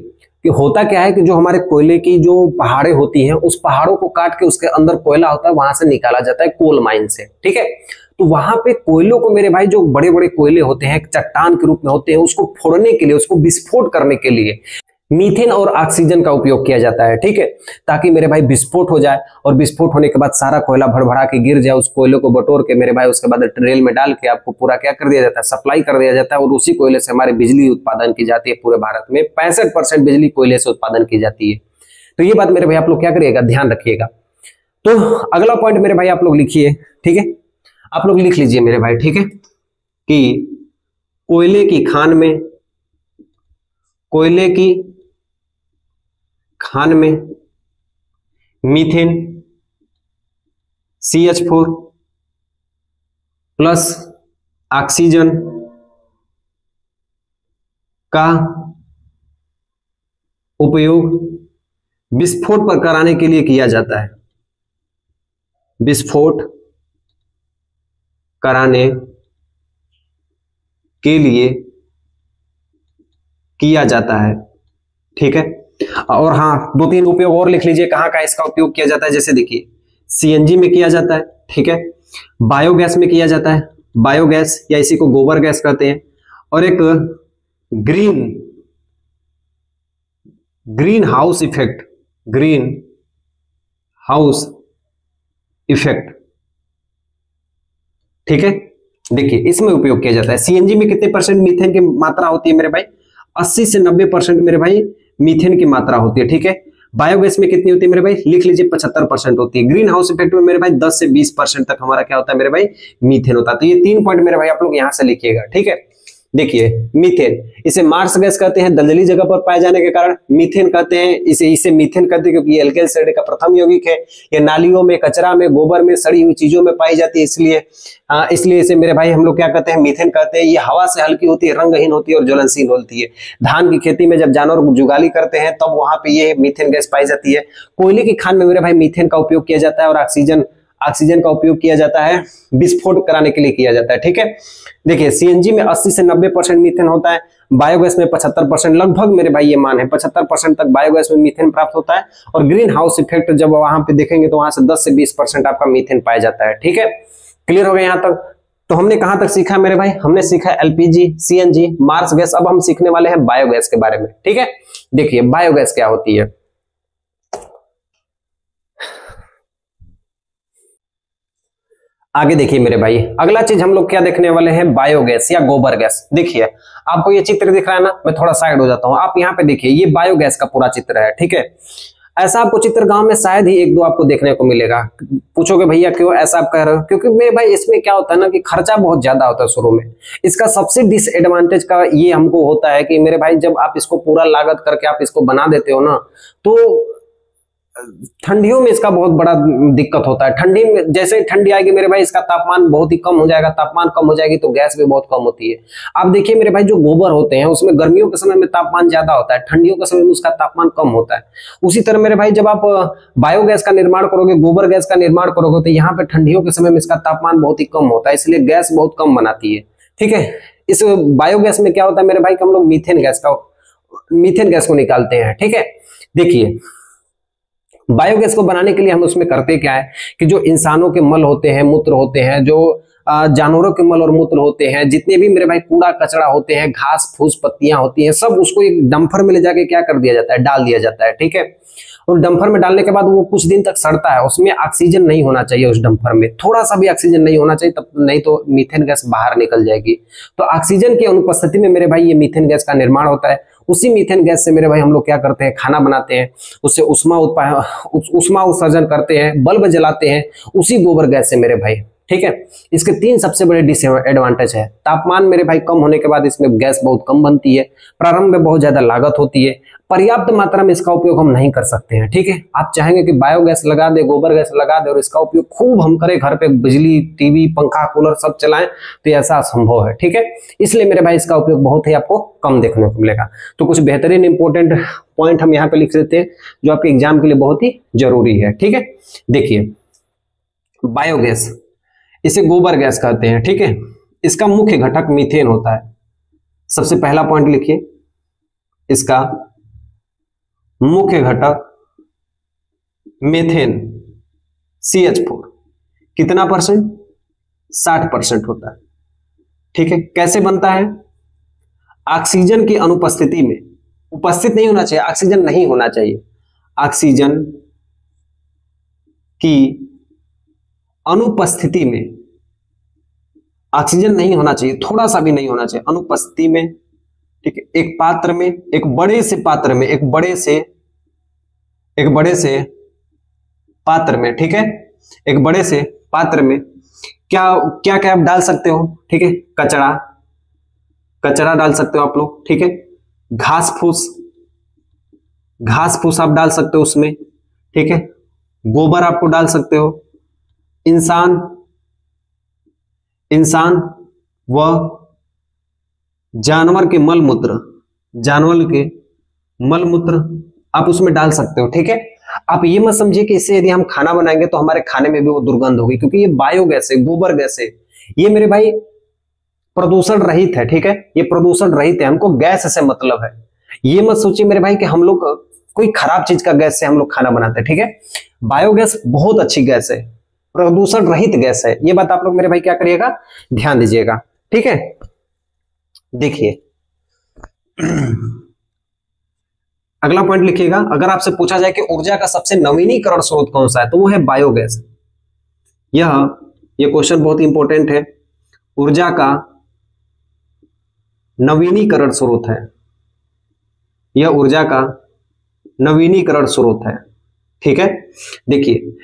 कि होता क्या है कि जो हमारे कोयले की जो पहाड़े होती हैं उस पहाड़ों को काट के उसके अंदर कोयला होता है, वहां से निकाला जाता है कोल माइन से। ठीक है, तो वहां पे कोयलों को मेरे भाई जो बड़े बड़े कोयले होते हैं चट्टान के रूप में होते हैं, उसको फोड़ने के लिए, उसको विस्फोट करने के लिए मीथेन और ऑक्सीजन का उपयोग किया जाता है। ठीक है, ताकि मेरे भाई विस्फोट हो जाए और विस्फोट होने के बाद सारा कोयला भड़भड़ा के गिर जाए, उस कोयले को बटोर के मेरे भाई उसके बाद रेल में डाल के आपको पूरा क्या कर दिया जाता है, सप्लाई कर दिया जाता है। और उसी कोयले से हमारी बिजली उत्पादन की जाती है। पूरे भारत में 65% बिजली कोयले से उत्पादन की जाती है। तो ये बात मेरे भाई आप लोग क्या करिएगा, ध्यान रखिएगा। तो अगला पॉइंट मेरे भाई आप लोग लिखिए। ठीक है, आप लोग लिख लीजिए मेरे भाई। ठीक है, कि कोयले की खान में, कोयले की खान में मीथेन CH4 प्लस ऑक्सीजन का उपयोग विस्फोट पर कराने के लिए किया जाता है, विस्फोट कराने के लिए किया जाता है। ठीक है, और हाँ 2-3 उपयोग और लिख लीजिए कहां का इसका उपयोग किया जाता है। जैसे देखिए CNG में किया जाता है। ठीक है, बायोगैस में किया जाता है, बायोगैस या इसी को गोबर गैस कहते हैं। और एक green house effect, green house effect. ठीक है, देखिए इसमें उपयोग किया जाता है। सीएनजी में कितने परसेंट मीथेन की मात्रा होती है मेरे भाई? 80 से 90% मेरे भाई मीथेन की मात्रा होती है। ठीक है, बायोगैस में कितनी होती है मेरे भाई? लिख लीजिए 75% होती है। ग्रीन हाउस इफेक्ट में मेरे भाई 10 से 20% तक हमारा क्या होता है मेरे भाई? मीथेन होता है। तो ये 3 पॉइंट मेरे भाई आप लोग यहां से लिखिएगा। ठीक है, देखिए मीथेन, इसे मार्स गैस कहते हैं दलदली जगह पर पाए जाने के कारण। मीथेन कहते हैं इसे मीथेन कहते हैं क्योंकि ये एल्केल श्रेणी का प्रथम यौगिक है। ये नालियों में, कचरा में, गोबर में, सड़ी हुई चीजों में पाई जाती है, इसलिए इसे मेरे भाई हम लोग क्या कहते हैं? मीथेन कहते हैं। ये हवा से हल्की होती है, रंगहीन होती है और ज्वलनशील होती है। धान की खेती में जब जानवर जुगाली करते हैं तब वहां पे ये मीथेन गैस पाई जाती है। कोयले की खान में मेरे भाई मीथेन का उपयोग किया जाता है और ऑक्सीजन का उपयोग किया जाता है, विस्फोट कराने के लिए किया जाता है। ठीक है, देखिए सीएनजी में 80 से 90% मीथेन होता है, बायोगैस में 75%, लगभग मेरे भाई ये मान है 75% तक बायोगैस में मीथेन प्राप्त होता है। और ग्रीन हाउस इफेक्ट जब वहां पे देखेंगे तो वहां से 10 से 20% आपका मीथेन पाया जाता है। ठीक है, क्लियर हो गया यहां तक? तो हमने कहां तक सीखा मेरे भाई? हमने सीखा एलपीजी, सीएनजी, मार्स गैस। अब हम सीखने वाले हैं बायोगैस के बारे में। ठीक है, देखिए बायोगैस क्या होती है। आगे देखिए मेरे भाई, अगला चीज हम लोग क्या देखने वाले हैं? बायोगैस या गोबर गैस। देखिए आपको ये चित्र दिख रहा है ना, मैं थोड़ा साइड हो जाता हूं। आप यहाँ पे देखिए, ये बायोगैस का पूरा चित्र है। ठीक है, ऐसा आपको चित्र गांव में शायद ही 1-2 आपको देखने को मिलेगा। पूछोगे भैया क्यों ऐसा आप कह रहे हो? क्योंकि मेरे भाई इसमें क्या होता है ना कि खर्चा बहुत ज्यादा होता है शुरू में। इसका सबसे डिसएडवांटेज का ये हमको होता है कि मेरे भाई जब आप इसको पूरा लागत करके आप इसको बना देते हो ना, तो ठंडियों में इसका बहुत बड़ा दिक्कत होता है। ठंडी में जैसे ठंडी आएगी मेरे भाई, इसका तापमान बहुत ही कम हो जाएगा। तापमान कम हो जाएगी तो गैस भी बहुत कम होती है। आप देखिए मेरे भाई, जो गोबर होते हैं उसमें गर्मियों के समय में तापमान ज्यादा होता है, ठंडियों के समय में उसका तापमान कम होता है। उसी तरह मेरे भाई जब आप बायोगैस का निर्माण करोगे, गोबर गैस का निर्माण करोगे, तो यहाँ पे ठंडियों के समय में इसका तापमान बहुत ही कम होता है, इसलिए गैस बहुत कम बनाती है। ठीक है, इस बायोगैस में क्या होता है मेरे भाई कि हम लोग मीथेन गैस को निकालते हैं। ठीक है, देखिए बायोगैस को बनाने के लिए हम उसमें करते क्या है कि जो इंसानों के मल होते हैं, मूत्र होते हैं, जो जानवरों के मल और मूत्र होते हैं, जितने भी मेरे भाई कूड़ा कचरा होते हैं, घास फूस पत्तियां होती हैं, सब उसको एक डंपर में ले जाके क्या कर दिया जाता है? डाल दिया जाता है। ठीक है, और डंपर में डालने के बाद वो कुछ दिन तक सड़ता है। उसमें ऑक्सीजन नहीं होना चाहिए, उस डंपर में थोड़ा सा भी ऑक्सीजन नहीं होना चाहिए, तब नहीं तो मीथेन गैस बाहर निकल जाएगी। तो ऑक्सीजन की अनुपस्थिति में मेरे भाई ये मीथेन गैस का निर्माण होता है। उसी मीथेन गैस से मेरे भाई हम लोग क्या करते हैं? खाना बनाते हैं, उससे उष्मा उत्सर्जन करते हैं, बल्ब जलाते हैं, उसी गोबर गैस से मेरे भाई। ठीक है, इसके 3 सबसे बड़े डिसएडवांटेज है। तापमान मेरे भाई कम होने के बाद इसमें गैस बहुत कम बनती है, प्रारंभ में बहुत ज्यादा लागत होती है, पर्याप्त मात्रा में इसका उपयोग हम नहीं कर सकते हैं। ठीक है, आप चाहेंगे कि बायोगैस लगा दे, गोबर गैस लगा दे और इसका उपयोग खूब हम करें, घर पे बिजली, टीवी, पंखा, कूलर सब चलाएं, तो ऐसा असंभव है। ठीक है, इसलिए मेरे भाई इसका उपयोग बहुत ही आपको कम देखने को मिलेगा। तो कुछ बेहतरीन इंपॉर्टेंट पॉइंट हम यहाँ पे लिख देते हैं जो आपके एग्जाम के लिए बहुत ही जरूरी है। ठीक है, देखिए बायोगैस, इसे गोबर गैस कहते हैं। ठीक है, इसका मुख्य घटक मीथेन होता है। सबसे पहला पॉइंट लिखिए, इसका मुख्य घटक मीथेन CH4 कितना परसेंट? 60% होता है। ठीक है, कैसे बनता है? ऑक्सीजन की अनुपस्थिति में, उपस्थित नहीं होना चाहिए, ऑक्सीजन नहीं होना चाहिए, ऑक्सीजन की अनुपस्थिति में, ऑक्सीजन नहीं होना चाहिए, थोड़ा सा भी नहीं होना चाहिए, अनुपस्थिति में। ठीक है, एक पात्र में, एक बड़े से पात्र में, एक बड़े से पात्र में। ठीक है, एक बड़े से पात्र में क्या क्या क्या आप डाल सकते हो? ठीक है, कचरा डाल सकते हो आप लोग। ठीक है, घास फूस आप डाल सकते हो उसमें। ठीक है, गोबर आपको डाल सकते हो, इंसान व जानवर के मल मूत्र आप उसमें डाल सकते हो। ठीक है, आप ये मत समझिए कि इससे यदि हम खाना बनाएंगे तो हमारे खाने में भी वो दुर्गंध होगी, क्योंकि ये बायोगैस है, गोबर गैस है, ये मेरे भाई प्रदूषण रहित है। ठीक है, ये प्रदूषण रहित है, हमको गैस से मतलब है। ये मत सोचिए मेरे भाई कि हम लोग कोई खराब चीज का गैस से हम लोग खाना बनाते हैं। ठीक है, बायोगैस बहुत अच्छी गैस है, प्रदूषण रहित गैस है। ये बात आप लोग मेरे भाई क्या करिएगा? ध्यान दीजिएगा। ठीक है, देखिए अगला पॉइंट लिखिएगा, अगर आपसे पूछा जाए कि ऊर्जा का सबसे नवीनीकरण स्रोत कौन सा है तो वो है बायोगैस। ये क्वेश्चन बहुत इंपॉर्टेंट है। ऊर्जा का नवीनीकरण स्रोत है, यह ऊर्जा का नवीनीकरण स्रोत है। ठीक है, देखिए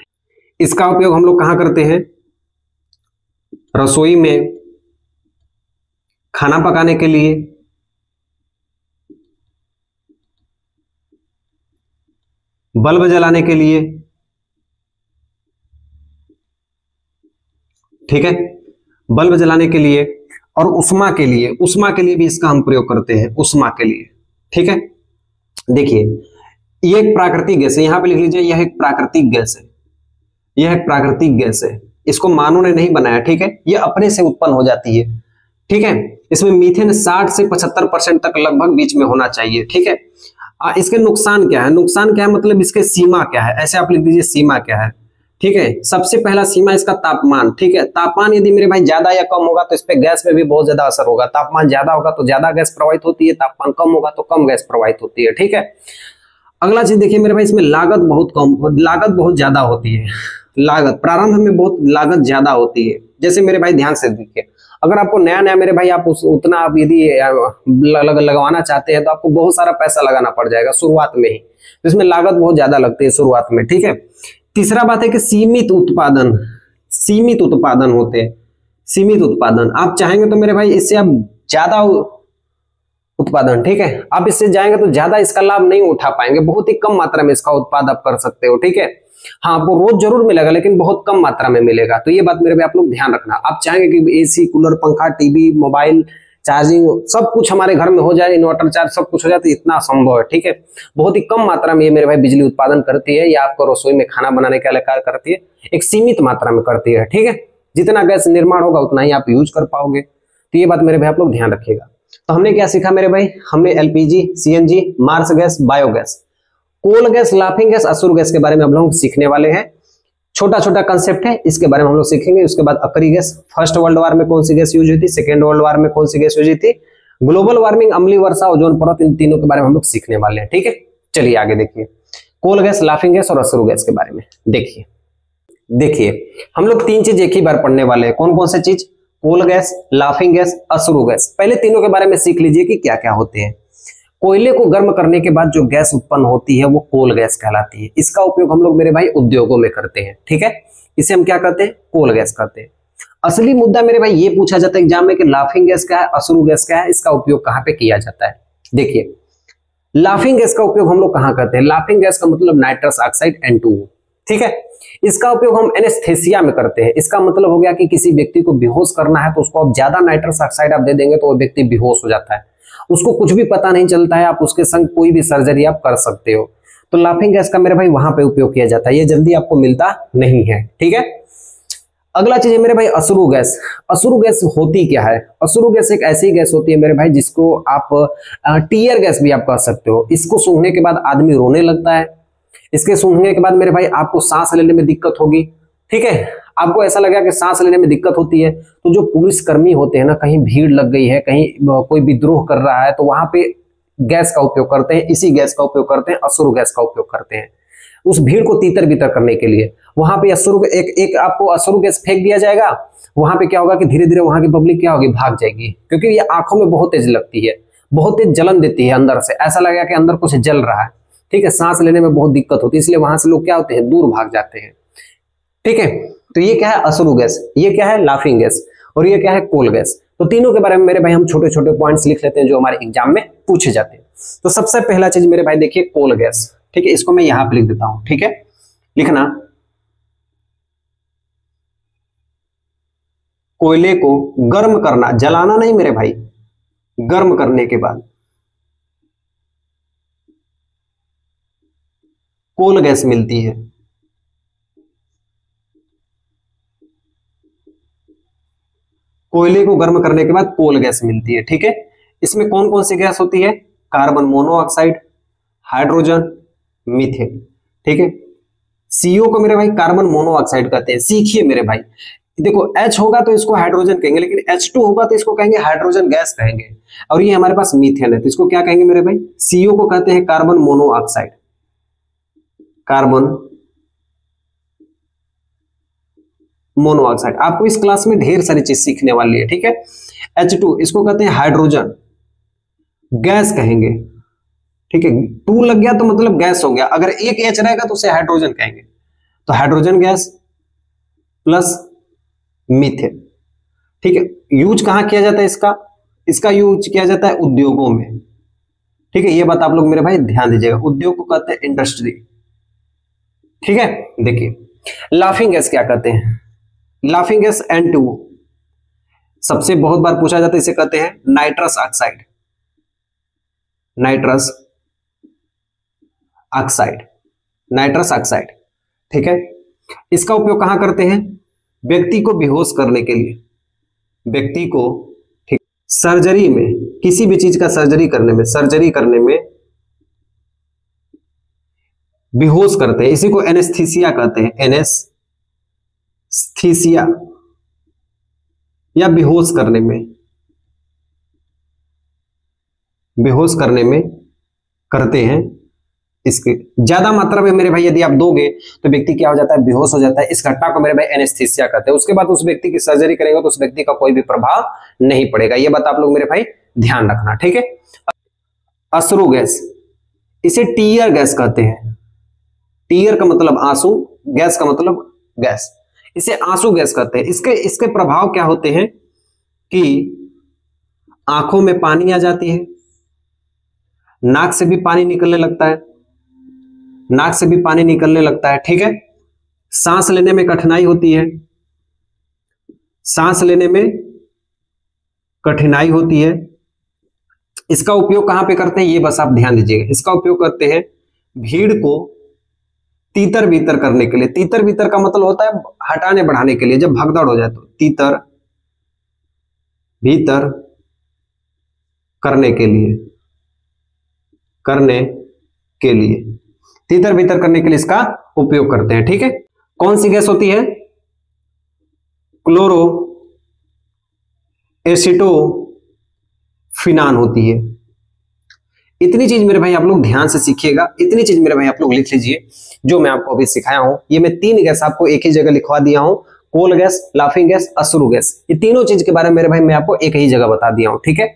इसका उपयोग हम लोग कहां करते हैं? रसोई में, खाना पकाने के लिए, बल्ब जलाने के लिए, ठीक है, बल्ब जलाने के लिए और उष्मा के लिए, उष्मा के लिए भी इसका हम प्रयोग करते हैं, उष्मा के लिए। ठीक है, देखिए यह एक प्राकृतिक गैस है, यहां पे लिख लीजिए यह एक प्राकृतिक गैस है, यह एक प्राकृतिक गैस है, इसको मानव ने नहीं बनाया। ठीक है, यह अपने से उत्पन्न हो जाती है। ठीक है, इसमें मीथेन 60 से 75% तक लगभग बीच में होना चाहिए। ठीक है, इसके नुकसान क्या है? नुकसान क्या है मतलब इसके सीमा क्या है, ऐसे आप लिख दीजिए सीमा क्या है। ठीक है, सबसे पहला सीमा इसका तापमान। ठीक है, तापमान यदि मेरे भाई ज्यादा या कम होगा तो इस पे गैस में भी बहुत ज्यादा असर होगा। तापमान ज्यादा होगा तो ज्यादा गैस प्रवाहित होती है, तापमान कम होगा तो कम गैस प्रवाहित होती है। ठीक है, अगला चीज देखिए मेरे भाई, इसमें लागत बहुत ज्यादा होती है। लागत प्रारंभ में बहुत लागत ज्यादा होती है। जैसे मेरे भाई ध्यान से देखिए, अगर आपको नया नया मेरे भाई आप उतना आप यदि लगवाना चाहते हैं तो आपको बहुत सारा पैसा लगाना पड़ जाएगा शुरुआत में ही, तो इसमें लागत बहुत ज्यादा लगती है शुरुआत में। ठीक है, तीसरा बात है कि सीमित उत्पादन होते हैं। सीमित उत्पादन, आप चाहेंगे तो मेरे भाई इससे आप ज्यादा उत्पादन, ठीक है, आप इससे जाएंगे तो ज्यादा इसका लाभ नहीं उठा पाएंगे, बहुत ही कम मात्रा में इसका उत्पाद आप कर सकते हो। ठीक है, हाँ आपको रोज जरूर मिलेगा लेकिन बहुत कम मात्रा में मिलेगा, तो ये बात मेरे भाई आप लोग ध्यान रखना। आप चाहेंगे कि एसी, कूलर, पंखा, टीवी, मोबाइल चार्जिंग सब कुछ हमारे घर में हो जाए, इन्वर्टर चार्ज सब कुछ हो जाए, तो इतना संभव है। ठीक है, बहुत ही कम मात्रा में ये मेरे भाई बिजली उत्पादन करती है, या आपको रसोई में खाना बनाने के लिए कार्य करती है, एक सीमित मात्रा में करती है। ठीक है, जितना गैस निर्माण होगा उतना ही आप यूज कर पाओगे, तो ये बात मेरे भाई आप लोग ध्यान रखिएगा। तो हमने क्या सीखा मेरे भाई? हमने LPG, CNG, marsh gas, biogas, coal gas, laughing gas, असुर गैस के बारे में हम लोग सीखने वाले हैं। छोटा छोटा कंसेप्ट है, इसके बारे में हम लोग सीखेंगे। उसके बाद अकरी गैस, फर्स्ट वर्ल्ड वॉर में कौन सी गैस यूज हुई थी, सेकेंड वर्ल्ड वॉर में कौन सी गैस यूज हुई थी, ग्लोबल वार्मिंग, अम्लीय वर्षा, ओजोन परत, इन तीनों के बारे में हम लोग सीखने वाले हैं। ठीक है, चलिए आगे देखिए कोल गैस, लाफिंग गैस और असुर गैस के बारे में देखिए हम लोग तीन चीज एक ही बार पढ़ने वाले हैं। कौन कौन से चीज? कोल गैस, लाफिंग गैस, असुर गैस। पहले तीनों के बारे में सीख लीजिए कि क्या क्या होते हैं। कोयले को गर्म करने के बाद जो गैस उत्पन्न होती है वो कोल गैस कहलाती है। इसका उपयोग हम लोग मेरे भाई उद्योगों में करते हैं। ठीक है, इसे हम क्या कहते हैं? कोल गैस कहते हैं। असली मुद्दा मेरे भाई ये पूछा जाता है एग्जाम में कि लाफिंग गैस क्या है, असुर गैस क्या है, इसका उपयोग कहां पे किया जाता है। देखिए लाफिंग गैस का उपयोग हम लोग कहां करते हैं? लाफिंग गैस का मतलब नाइट्रस ऑक्साइड N2O। ठीक है, इसका उपयोग हम एनेस्थेसिया में करते हैं। इसका मतलब हो गया कि किसी व्यक्ति को बेहोश करना है तो उसको आप ज्यादा नाइट्रस ऑक्साइड आप दे देंगे तो वो व्यक्ति बेहोश हो जाता है, उसको कुछ भी पता नहीं चलता है, आप उसके संग कोई भी सर्जरी आप कर सकते हो। तो लाफिंग गैस का मेरे भाई वहां पे उपयोग किया जाता है, ये जल्दी आपको मिलता नहीं है। ठीक है, अगला चीज है मेरे भाई असुरु गैस। असुरु गैस होती क्या है? असुरु गैस एक ऐसी गैस होती है मेरे भाई जिसको आप टीयर गैस भी आप कह सकते हो। इसको सूंघने के बाद आदमी रोने लगता है, इसके सूंघने के बाद मेरे भाई आपको सांस लेने में दिक्कत होगी। ठीक है, आपको ऐसा लगा कि सांस लेने में दिक्कत होती है तो जो पुलिसकर्मी होते हैं ना, कहीं भीड़ लग गई है, कहीं कोई विद्रोह कर रहा है तो वहां पे गैस का उपयोग करते हैं, इसी गैस का उपयोग करते हैं, असुरु गैस का उपयोग करते हैं उस भीड़ को तीतर बितर करने के लिए। वहां पे असुरु एक आपको असुरु गैस फेंक दिया जाएगा, वहां पे क्या होगा कि धीरे धीरे वहां की पब्लिक क्या होगी, भाग जाएगी, क्योंकि ये आंखों में बहुत तेज लगती है, बहुत तेज जलन देती है, अंदर से ऐसा लगेगा कि अंदर कुछ जल रहा है। ठीक है, सांस लेने में बहुत दिक्कत होती है, इसलिए वहां से लोग क्या होते हैं, दूर भाग जाते हैं। ठीक है, तो ये क्या है? असुरु गैस, ये क्या है? लाफिंग गैस, और ये क्या है? Coal gas. तो तीनों के बारे में मेरे भाई हम छोटे छोटे पॉइंट्स लिख लेते हैं जो हमारे एग्जाम में पूछे जाते हैं। तो सबसे पहला चीज मेरे भाई देखिए कोल गैस। ठीक है, इसको मैं यहां पे लिख देता हूं। ठीक है, लिखना कोयले को गर्म करना, जलाना नहीं मेरे भाई, गर्म करने के बाद कोल गैस मिलती है। कोयले को गर्म करने के बाद कोल गैस मिलती है। ठीक है, इसमें कौन कौन सी गैस होती है? Carbon monoxide, hydrogen, methane. ठीक है, सीओ को मेरे भाई कार्बन मोनोऑक्साइड कहते हैं। सीखिए मेरे भाई, देखो H होगा तो इसको हाइड्रोजन कहेंगे, लेकिन H2 होगा तो इसको कहेंगे हाइड्रोजन गैस कहेंगे। और ये हमारे पास मीथेन है तो इसको क्या कहेंगे मेरे भाई, CO को कहते हैं कार्बन मोनोऑक्साइड, कार्बन मोनोऑक्साइड। आपको इस क्लास में ढेर सारी चीज सीखने वाली है, ठीक है। H2 इसको कहते हैं हाइड्रोजन गैस कहेंगे, ठीक है। 2 लग गया तो मतलब गैस हो गया, अगर एक H रहेगा तो उसे हाइड्रोजन कहेंगे। तो हाइड्रोजन गैस प्लस मीथेन, ठीक है। यूज कहां किया जाता है इसका, इसका यूज किया जाता है उद्योगों में, ठीक है। ये बात आप लोग मेरे भाई ध्यान दीजिएगा, उद्योग को कहते हैं इंडस्ट्री, ठीक है। देखिए लाफिंग गैस क्या कहते हैं, लाफिंग गैस N2O, सबसे बहुत बार पूछा जाता है, इसे कहते हैं nitrous oxide, nitrous oxide, nitrous oxide, ठीक है। इसका उपयोग कहां करते हैं, व्यक्ति को बेहोश करने के लिए, व्यक्ति को, ठीक, सर्जरी में, किसी भी चीज का सर्जरी करने में, सर्जरी करने में बेहोश करते हैं, इसी को एनेस्थीसिया कहते हैं, एनेस्थीसिया, या बेहोश करने में, बेहोश करने में करते हैं। इसके ज्यादा मात्रा में मेरे भाई यदि आप दोगे तो व्यक्ति क्या हो जाता है, बेहोश हो जाता है। इस घटना को मेरे भाई एनेस्थीसिया कहते हैं। उसके बाद उस व्यक्ति की सर्जरी करेगा तो उस व्यक्ति का कोई भी प्रभाव नहीं पड़ेगा। ये बात आप लोग मेरे भाई ध्यान रखना, ठीक है। अश्रु गैस, इसे टीयर गैस कहते हैं, टीयर का मतलब आंसू, गैस का मतलब गैस, इसे आंसू गैस कहते हैं। इसके प्रभाव क्या होते हैं कि आंखों में पानी आ जाती है, नाक से भी पानी निकलने लगता है, नाक से भी पानी निकलने लगता है, ठीक है। सांस लेने में कठिनाई होती है, सांस लेने में कठिनाई होती है। इसका उपयोग कहां पे करते हैं, ये बस आप ध्यान दीजिएगा। इसका उपयोग करते हैं भीड़ को तीतर बीतर करने के लिए। तीतर बीतर का मतलब होता है हटाने बढ़ाने के लिए, जब भगदड़ हो जाए तो तीतर भीतर करने के लिए, करने के लिए, तीतर भीतर करने के लिए इसका उपयोग करते हैं, ठीक है। कौन सी गैस होती है, क्लोरो एसिटोफिनान होती है। इतनी चीज मेरे भाई आप लोग ध्यान से सीखिएगा, इतनी चीज मेरे भाई आप लोग लिख लीजिए जो मैं आपको अभी सिखाया हूं। ये मैं 3 गैस आपको एक ही जगह लिखवा दिया हूं, कोल गैस, लाफिंग गैस, अश्रु गैस। ये तीनों चीज के बारे में मेरे भाई मैं आपको एक ही जगह बता दिया हूं, ठीक है।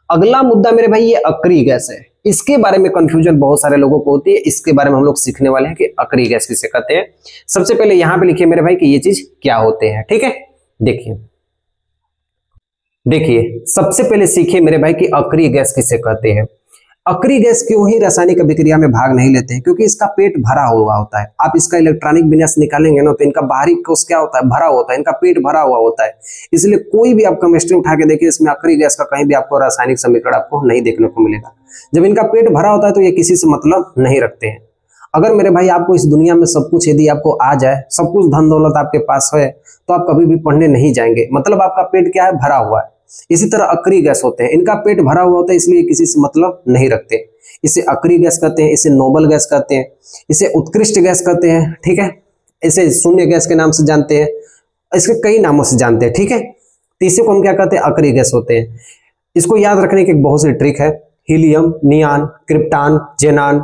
अगला मुद्दा मेरे भाई ये अक्रिय गैस है। इसके बारे में कंफ्यूजन बहुत सारे लोगों को होती है, इसके बारे में हम लोग सीखने वाले हैं कि अक्रिय गैस किसे कहते हैं। सबसे पहले यहां पे लिखिए मेरे भाई कि ये चीज क्या होते हैं, ठीक है। देखिए सबसे पहले सीखिए मेरे भाई कि अक्रिय गैस किसे कहते हैं। अक्रिय गैस क्यों ही रासायनिक अभिक्रिया में भाग नहीं लेते हैं, क्योंकि इसका पेट भरा हुआ होता है। आप इसका इलेक्ट्रॉनिक विन्यास निकालेंगे ना तो इनका बाहरी कोश क्या होता है, भरा होता है, इनका पेट भरा हुआ होता है। इसलिए कोई भी आप केमिस्ट्री उठा के देखिए, इसमें अक्रिय गैस का कहीं भी आपको रासायनिक समीकरण आपको नहीं देखने को मिलेगा। जब इनका पेट भरा होता है तो ये किसी से मतलब नहीं रखते हैं। अगर मेरे भाई आपको इस दुनिया में सब कुछ यदि आपको आ जाए, सब कुछ धन दौलत आपके पास है, तो आप कभी भी पढ़ने नहीं जाएंगे, मतलब आपका पेट क्या है, भरा हुआ है। इसी तरह अक्रिय गैस होते हैं, इनका पेट भरा हुआ होता है, इसलिए किसी से मतलब नहीं रखते। इसे अक्रिय गैस कहते हैं, इसे नोबल गैस कहते हैं, इसे उत्कृष्ट गैस कहते हैं, ठीक है। इसे शून्य गैस के नाम से जानते हैं, इसके कई नामों से जानते हैं, ठीक है। तो इसे को हम क्या कहते हैं, अक्रिय गैस होते हैं। इसको याद रखने की एक बहुत सी ट्रिक है, हीलियम, नियान, क्रिप्टान, जेनान,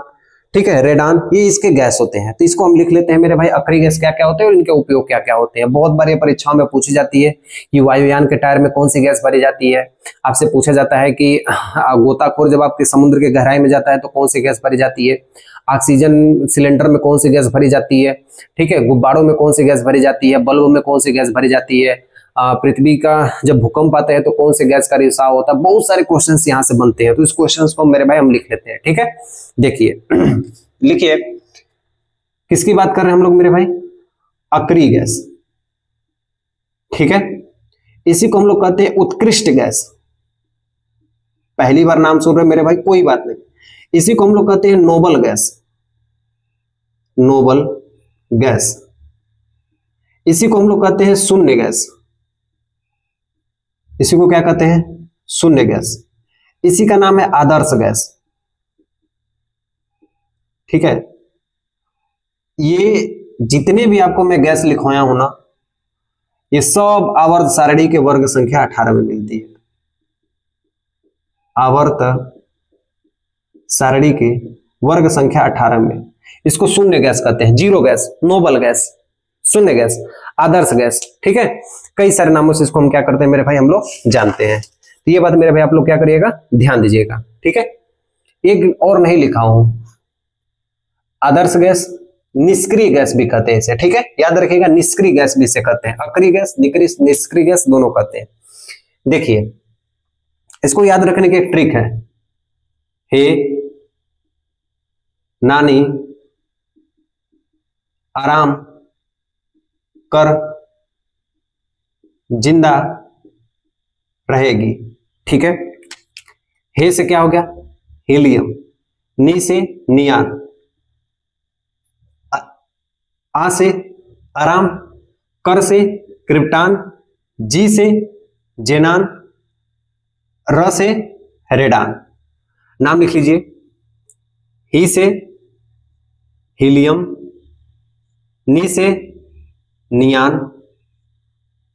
ठीक है, रेडान, ये इसके गैस होते हैं। तो इसको हम लिख लेते हैं मेरे भाई, अक्रिय गैस क्या क्या होते हैं और इनके उपयोग क्या क्या होते हैं। बहुत बार ये परीक्षाओं में पूछी जाती है कि वायुयान के टायर में कौन सी गैस भरी जाती है। आपसे पूछा जाता है कि गोताखोर जब आपके समुद्र के गहराई में जाता है तो कौन सी गैस भरी जाती है। ऑक्सीजन सिलेंडर में कौन सी गैस भरी जाती है, ठीक है। गुब्बारों में कौन सी गैस भरी जाती है, बल्ब में कौन सी गैस भरी जाती है, पृथ्वी का जब भूकंप आता है तो कौन से गैस का रिसाव होता है। बहुत सारे क्वेश्चंस यहाँ से बनते हैं, तो इस क्वेश्चंस को मेरे भाई हम लिख लेते हैं, ठीक है। देखिए लिखिए, किसकी बात कर रहे हैं हम लोग मेरे भाई, अक्रिय गैस, ठीक है। इसी को हम लोग कहते हैं उत्कृष्ट गैस। पहली बार नाम सुन रहे मेरे भाई, कोई बात नहीं। इसी को हम लोग कहते हैं नोबल गैस, नोबल गैस। इसी को हम लोग कहते हैं शून्य गैस, इसी को क्या कहते हैं, शून्य गैस। इसी का नाम है आदर्श गैस, ठीक है। ये जितने भी आपको मैं गैस लिखवाया हूं ना, ये सब आवर्त सारणी के वर्ग संख्या 18 में मिलती है। आवर्त सारणी के वर्ग संख्या 18 में। इसको शून्य गैस कहते हैं, जीरो गैस, नोबल गैस, शून्य गैस, आदर्श गैस। ठीक है, कई सारे नामों से इसको हम क्या करते हैं मेरे भाई, हम लोग जानते हैं। तो ये बात मेरे भाई आप लोग क्या करिएगा, ध्यान दीजिएगा। ठीक है, एक और नहीं लिखा हूं, आदर्श गैस, निष्क्रिय गैस भी कहते हैं इसे। ठीक है, याद रखिएगा, निष्क्रिय गैस भी इसे कहते हैं, अक्रिय गैस, निष्क्रिय गैस दोनों कहते हैं। देखिए, इसको याद रखने की एक ट्रिक है। हे नानी आराम कर जिंदा रहेगी। ठीक है, हे से क्या हो गया, हीलियम, नी से नियान, आ से आराम, कर से क्रिप्टान, जी से जेनान, र से रेडान। नाम लिख लीजिए, ही से हीलियम, नी से नियान,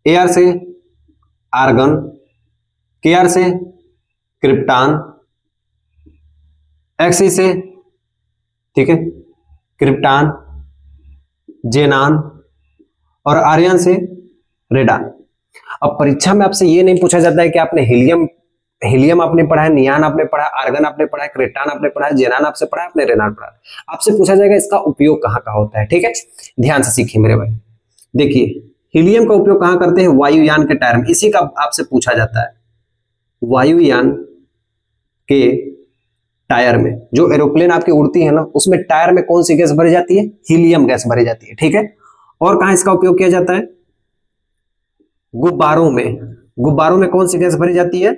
एआर से आर्गन, केआर से क्रिप्टान, एक्सी से, ठीक है, क्रिप्टान, जेनान और आर्यन से रेडान। अब परीक्षा में आपसे ये नहीं पूछा जाता है कि आपने हीलियम आपने पढ़ा है, नियान आपने पढ़ा है, आर्गन आपने पढ़ा है, क्रिप्टान आपने पढ़ा है, जेनान आपसे पढ़ा है, आपने रेडान पढ़ा है। आपसे पूछा जाएगा इसका उपयोग कहाँ कहाँ होता है। ठीक है, ध्यान से सीखिए मेरे भाई। देखिए, हीलियम का उपयोग कहाँ करते हैं, वायुयान के टायर में, इसी का आपसे पूछा जाता है। वायुयान के टायर में, जो एरोप्लेन आपकी उड़ती है ना, उसमें टायर में कौन सी गैस भरी जाती है, हीलियम गैस भरी जाती है। ठीक है, और कहां इसका उपयोग किया जाता है, गुब्बारों में, गुब्बारों में कौन सी गैस भरी जाती है,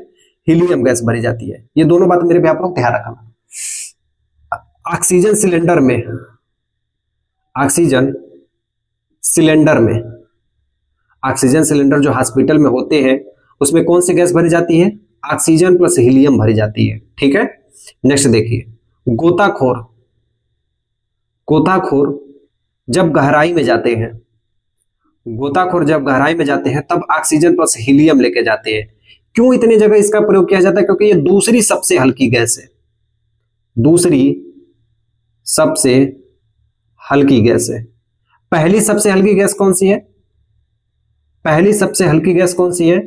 हीलियम गैस भरी जाती है। ये दोनों बात मेरे भी आप लोग ध्यान रखना। ऑक्सीजन सिलेंडर में, ऑक्सीजन सिलेंडर में, ऑक्सीजन सिलेंडर जो हॉस्पिटल में होते हैं उसमें कौन सी गैस भरी जाती है, ऑक्सीजन प्लस हीलियम भरी जाती है। ठीक है, नेक्स्ट देखिए, गोताखोर, गोताखोर जब गहराई में जाते हैं, गोताखोर जब गहराई में जाते हैं तब ऑक्सीजन प्लस हीलियम लेके जाते हैं। क्यों इतनी जगह इसका प्रयोग किया जाता है, क्योंकि ये दूसरी सबसे हल्की गैस है, दूसरी सबसे हल्की गैस है। पहली सबसे हल्की गैस कौन सी है, पहली सबसे हल्की गैस कौन सी है,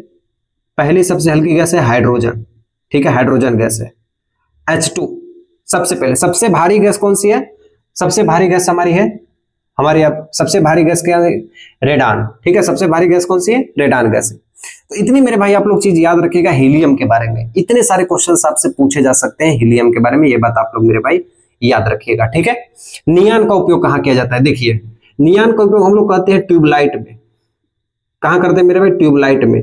पहली सबसे हल्की गैस है हाइड्रोजन। ठीक है, हाइड्रोजन गैस है, H2 सबसे पहले। सबसे भारी गैस कौन सी है, सबसे भारी गैस हमारी है, हमारी अब सबसे भारी गैस क्या है, रेडान। ठीक है, सबसे भारी गैस कौन सी है, रेडान गैस है। तो इतनी मेरे भाई आप लोग चीज याद रखिएगा हीलियम के बारे में। इतने सारे क्वेश्चंस आपसे पूछे जा सकते हैं हीलियम के बारे में, ये बात आप लोग मेरे भाई याद रखिएगा। ठीक है, नियान का उपयोग कहां किया जाता है, देखिए, नियान का उपयोग हम लोग कहते हैं ट्यूबलाइट में। कहां करते हैं मेरे भाई, ट्यूबलाइट में,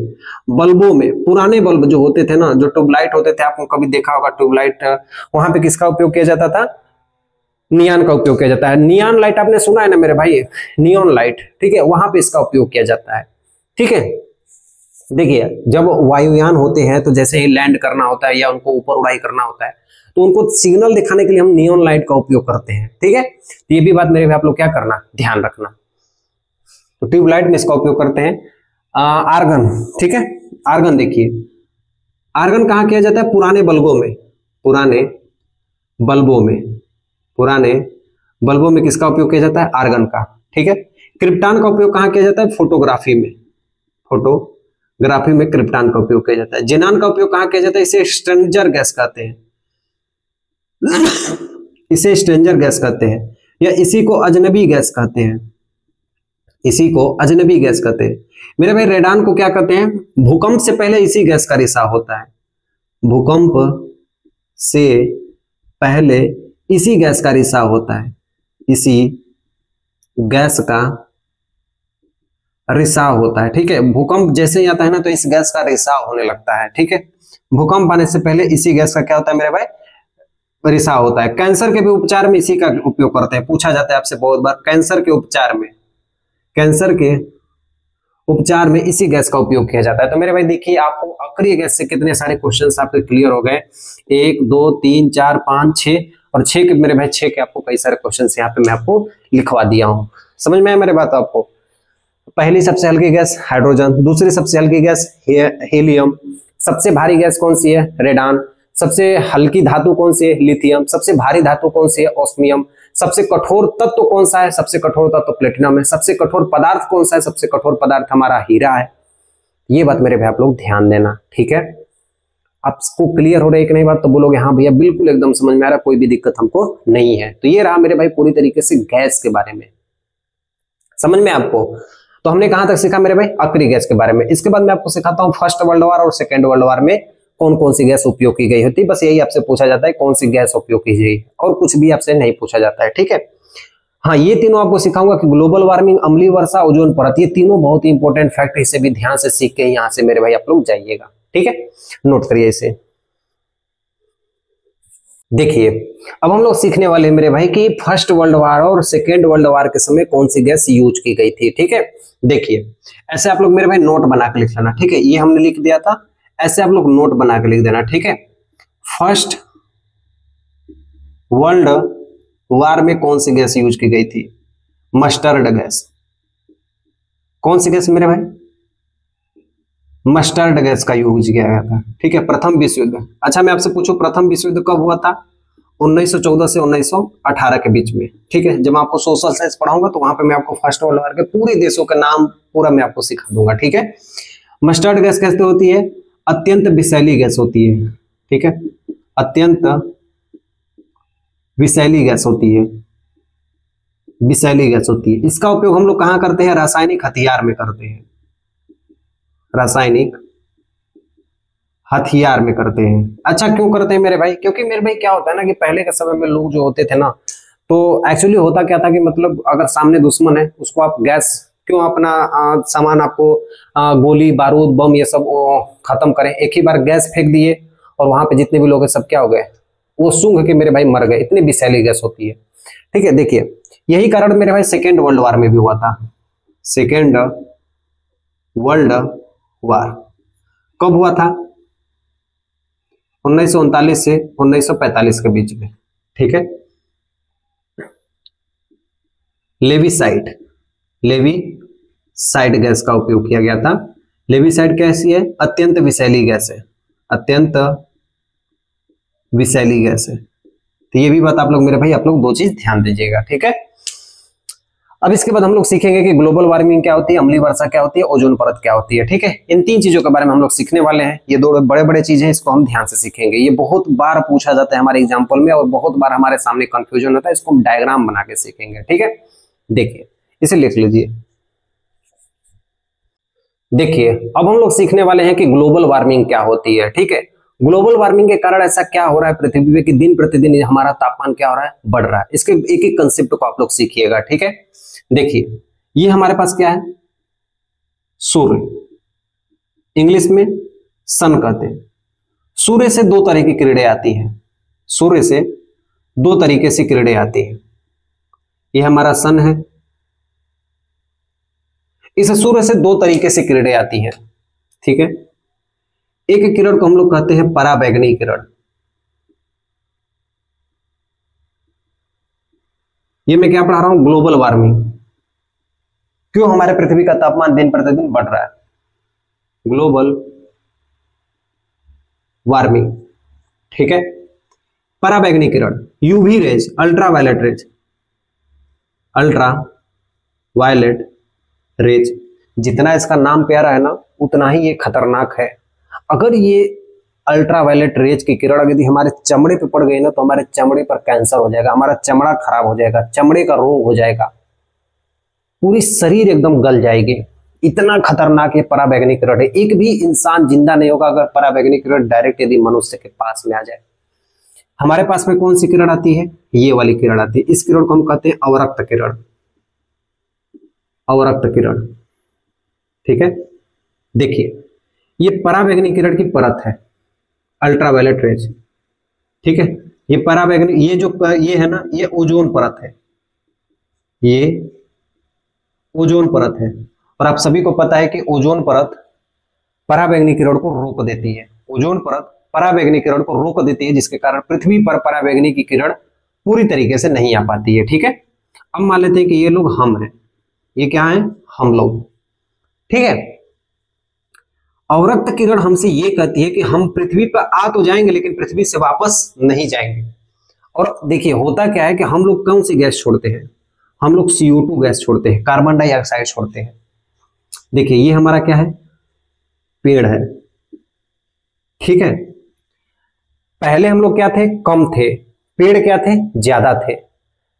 बल्बों में। पुराने बल्ब जो होते थे ना, जो ट्यूबलाइट होते थे, आपको कभी देखा होगा ट्यूबलाइट, वहां पे किसका उपयोग किया जाता था, नियान का उपयोग किया जाता है। नियान लाइट आपने सुना है ना मेरे भाई, नियॉन लाइट। ठीक है, वहां पे इसका उपयोग किया जाता है। ठीक है, देखिए, जब वायुयान होते हैं तो जैसे ही लैंड करना होता है या उनको ऊपर उड़ाई करना होता है तो उनको सिग्नल दिखाने के लिए हम नियॉन लाइट का उपयोग करते हैं। ठीक है, तो ये भी बात मेरे भाई आप लोग क्या करना, ध्यान रखना। तो ट्यूबलाइट में इसका उपयोग करते हैं। आर्गन, ठीक है, आर्गन देखिए, आर्गन कहां किया जाता है, पुराने बल्बों में, पुराने बल्बों में, पुराने बल्बों में किसका उपयोग किया जाता है, आर्गन का। ठीक है, क्रिप्टान का उपयोग कहां किया जाता है, फोटोग्राफी में, फोटोग्राफी में क्रिप्टान का उपयोग किया जाता है। जेनान का उपयोग कहां किया जाता है, इसे स्ट्रेंजर गैस कहते हैं, इसे स्ट्रेंजर गैस कहते हैं, या इसी को अजनबी गैस कहते हैं, इसी को अजनबी गैस कहते हैं। मेरे भाई रेडान को क्या कहते हैं, भूकंप से पहले इसी गैस का रिसाव होता है, भूकंप से पहले इसी गैस का रिसाव होता है, इसी गैस का रिसाव होता है। ठीक है, भूकंप जैसे ही आता है ना तो इस गैस का रिसाव होने लगता है। ठीक है, भूकंप आने से पहले इसी गैस का क्या होता है मेरे भाई, रिसाव होता है। कैंसर के भी उपचार में इसी का उपयोग करते हैं, पूछा जाता है आपसे बहुत बार, कैंसर के उपचार में, कैंसर के उपचार में इसी गैस का उपयोग किया जाता है। तो मेरे भाई देखिए, आपको अक्रिय गैस से कितने सारे क्वेश्चंस आपके क्लियर हो गए, 1 2 3 4 5 6, और 6 के मेरे भाई 6 के आपको कई सारे क्वेश्चंस यहाँ पे मैं आपको लिखवा दिया हूँ। समझ में आया मेरे बात आपको। पहली सबसे हल्की गैस हाइड्रोजन, दूसरी सबसे हल्की गैस हीलियम, सबसे भारी गैस कौन सी है रेडान, सबसे हल्की धातु कौन सी है लिथियम, सबसे भारी धातु कौन सी है ऑस्मियम, सबसे कठोर तत्व कौन सा है, सबसे कठोर तत्व प्लेटिनम है, सबसे कठोर पदार्थ कौन सा है, सबसे कठोर पदार्थ हमारा हीरा है। ये बात मेरे भाई आप लोग ध्यान देना, ठीक है। आपको क्लियर हो रहा है कि नहीं बात, तो बोलोगे हाँ भैया बिल्कुल एकदम समझ में आ रहा, कोई भी दिक्कत हमको नहीं है। तो ये रहा मेरे भाई पूरी तरीके से गैस के बारे में, समझ में आपको। तो हमने कहां तक सीखा मेरे भाई, अक्रिय गैस के बारे में। इसके बाद मैं आपको सिखाता हूं फर्स्ट वर्ल्ड वॉर और सेकेंड वर्ल्ड वॉर में कौन कौन सी गैस उपयोग की गई होती है। बस यही आपसे पूछा जाता है कौन सी गैस उपयोग की गई, और कुछ भी आपसे नहीं पूछा जाता है, ठीक है। हाँ, ये तीनों आपको सिखाऊंगा कि ग्लोबल वार्मिंग, अम्लीय वर्षा, ओजोन परत, ये तीनों बहुत ही इंपॉर्टेंट फैक्ट, इसे भी ध्यान से सीख के यहाँ से मेरे भाई आप लोग जाइएगा, ठीक है। नोट करिए इसे। देखिए अब हम लोग सीखने वाले हैं मेरे भाई कि फर्स्ट वर्ल्ड वॉर और सेकेंड वर्ल्ड वॉर के समय कौन सी गैस यूज की गई थी, ठीक है। देखिए ऐसे आप लोग मेरे भाई नोट बना के लिख लेना, ठीक है। ये हमने लिख दिया था, ऐसे आप लोग नोट बना के लिख देना, ठीक है। फर्स्ट वर्ल्ड वॉर में कौन सी गैस यूज की गई थी, मस्टर्ड गैस। कौन सी गैस मेरे भाई, मस्टर्ड गैस का यूज किया गया था, ठीक है। प्रथम विश्व युद्ध, अच्छा मैं आपसे पूछूं प्रथम विश्व युद्ध कब हुआ था, 1914 से 1918 के बीच में, ठीक है। जब मैं आपको सोशल साइंस पढ़ाऊंगा तो वहां पे मैं आपको फर्स्ट वर्ल्ड वॉर के पूरे देशों का नाम पूरा मैं आपको सिखा दूंगा, ठीक है। मस्टर्ड गैस कैसे होती है, अत्यंत विषैली गैस होती है, ठीक है। अत्यंत विषैली गैस होती है, विषैली गैस होती है। इसका उपयोग हम लोग कहां करते हैं, रासायनिक हथियार में करते हैं, रासायनिक हथियार में करते हैं। अच्छा क्यों करते हैं मेरे भाई, क्योंकि मेरे भाई क्या होता है ना कि पहले के समय में लोग जो होते थे ना, तो एक्चुअली होता क्या था कि मतलब अगर सामने दुश्मन है उसको आप गैस क्यों अपना सामान आपको गोली बारूद बम ये सब खत्म करें, एक ही बार गैस फेंक दिए और वहां पे जितने भी लोग हैं सब क्या हो गए, वो सूंघ के मेरे भाई मर गए, इतनी विषैली गैस होती है, ठीक है। देखिए यही कारण मेरे भाई सेकेंड वर्ल्ड वॉर में भी हुआ था। सेकेंड वर्ल्ड वॉर कब हुआ था, 1939 से 1945 के बीच में, ठीक है। लेविसाइड, लेविसाइड गैस का उपयोग किया गया था। लेविसाइड कैसी है, अत्यंत विषैली गैस है, अत्यंत विषैली गैस है। तो ये भी बात आप लोग मेरे भाई आप लोग दो चीज ध्यान दीजिएगा, ठीक है। अब इसके बाद हम लोग सीखेंगे कि ग्लोबल वार्मिंग क्या होती है, अम्लीय वर्षा क्या होती है, ओजोन परत क्या होती है, ठीक है। इन तीन चीजों के बारे में हम लोग सीखने वाले हैं। ये दो बड़े बड़े चीजें हैं, इसको हम ध्यान से सीखेंगे। ये बहुत बार पूछा जाता है हमारे एग्जाम्पल में और बहुत बार हमारे सामने कंफ्यूजन होता है, इसको हम डायग्राम बना के सीखेंगे, ठीक है। देखिए इसे लिख लीजिए। देखिए अब हम लोग सीखने वाले हैं कि ग्लोबल वार्मिंग क्या होती है, ठीक है। ग्लोबल वार्मिंग के कारण ऐसा क्या हो रहा है पृथ्वी पे कि दिन प्रतिदिन हमारा तापमान क्या हो रहा है, बढ़ रहा है। इसके एक एक कंसेप्ट को आप लोग सीखिएगा, ठीक है। देखिए ये हमारे पास क्या है, सूर्य, इंग्लिश में सन कहते हैं। सूर्य से दो तरह की किरणें आती हैं, सूर्य से दो तरीके से किरणें आती हैं। ये हमारा सन है, इस सूर्य से दो तरीके से किरणें आती हैं, ठीक है। एक किरण को हम लोग कहते हैं पराबैंगनी किरण। ये मैं क्या पढ़ा रहा हूं, ग्लोबल वार्मिंग, क्यों हमारे पृथ्वी का तापमान दिन प्रतिदिन बढ़ रहा है, ग्लोबल वार्मिंग, ठीक है। पराबैंगनी किरण, UV rays, ultraviolet rays, ultraviolet rays, जितना इसका नाम प्यारा है ना उतना ही ये खतरनाक है। अगर ये अल्ट्रा वायलेट रेज की किरण यदि हमारे चमड़े पे पड़ गई ना तो हमारे चमड़े पर कैंसर हो जाएगा, हमारा चमड़ा खराब हो जाएगा, चमड़े का रोग हो जाएगा, पूरी शरीर एकदम गल जाएगी। इतना खतरनाक ये पराबैंगनी किरण है। एक भी इंसान जिंदा नहीं होगा अगर पराबैंगनी किरण डायरेक्ट यदि मनुष्य के पास में आ जाए। हमारे पास में कौन सी किरण आती है, ये वाली किरण आती है। इस किरण को हम कहते हैं अवरक्त किरण, अवरक्त किरण, ठीक है। देखिए ये पराबैंगनी किरण की परत है, अल्ट्रावायलेट रेज, ठीक है। ये पराबैंगनी, ये जो ये है ना, ये ओजोन परत है, ये ओजोन परत है। और आप सभी को पता है कि ओजोन परत पराबैंगनी किरण को रोक देती है, ओजोन परत पराबैंगनी किरण को रोक देती है, जिसके कारण पृथ्वी पर पराबैंगनी की किरण पूरी तरीके से नहीं आ पाती है, ठीक है। अब मान लेते हैं कि ये लोग हम हैं, ये क्या है, हम लोग, ठीक है। अवरक्त किरण हमसे ये कहती है कि हम पृथ्वी पर आ तो जाएंगे लेकिन पृथ्वी से वापस नहीं जाएंगे। और देखिए होता क्या है कि हम लोग कौन सी गैस छोड़ते हैं, हम लोग CO2 गैस छोड़ते हैं, कार्बन डाइऑक्साइड छोड़ते हैं। देखिए ये हमारा क्या है, पेड़ है, ठीक है। पहले हम लोग क्या थे, कम थे, पेड़ क्या थे, ज्यादा थे।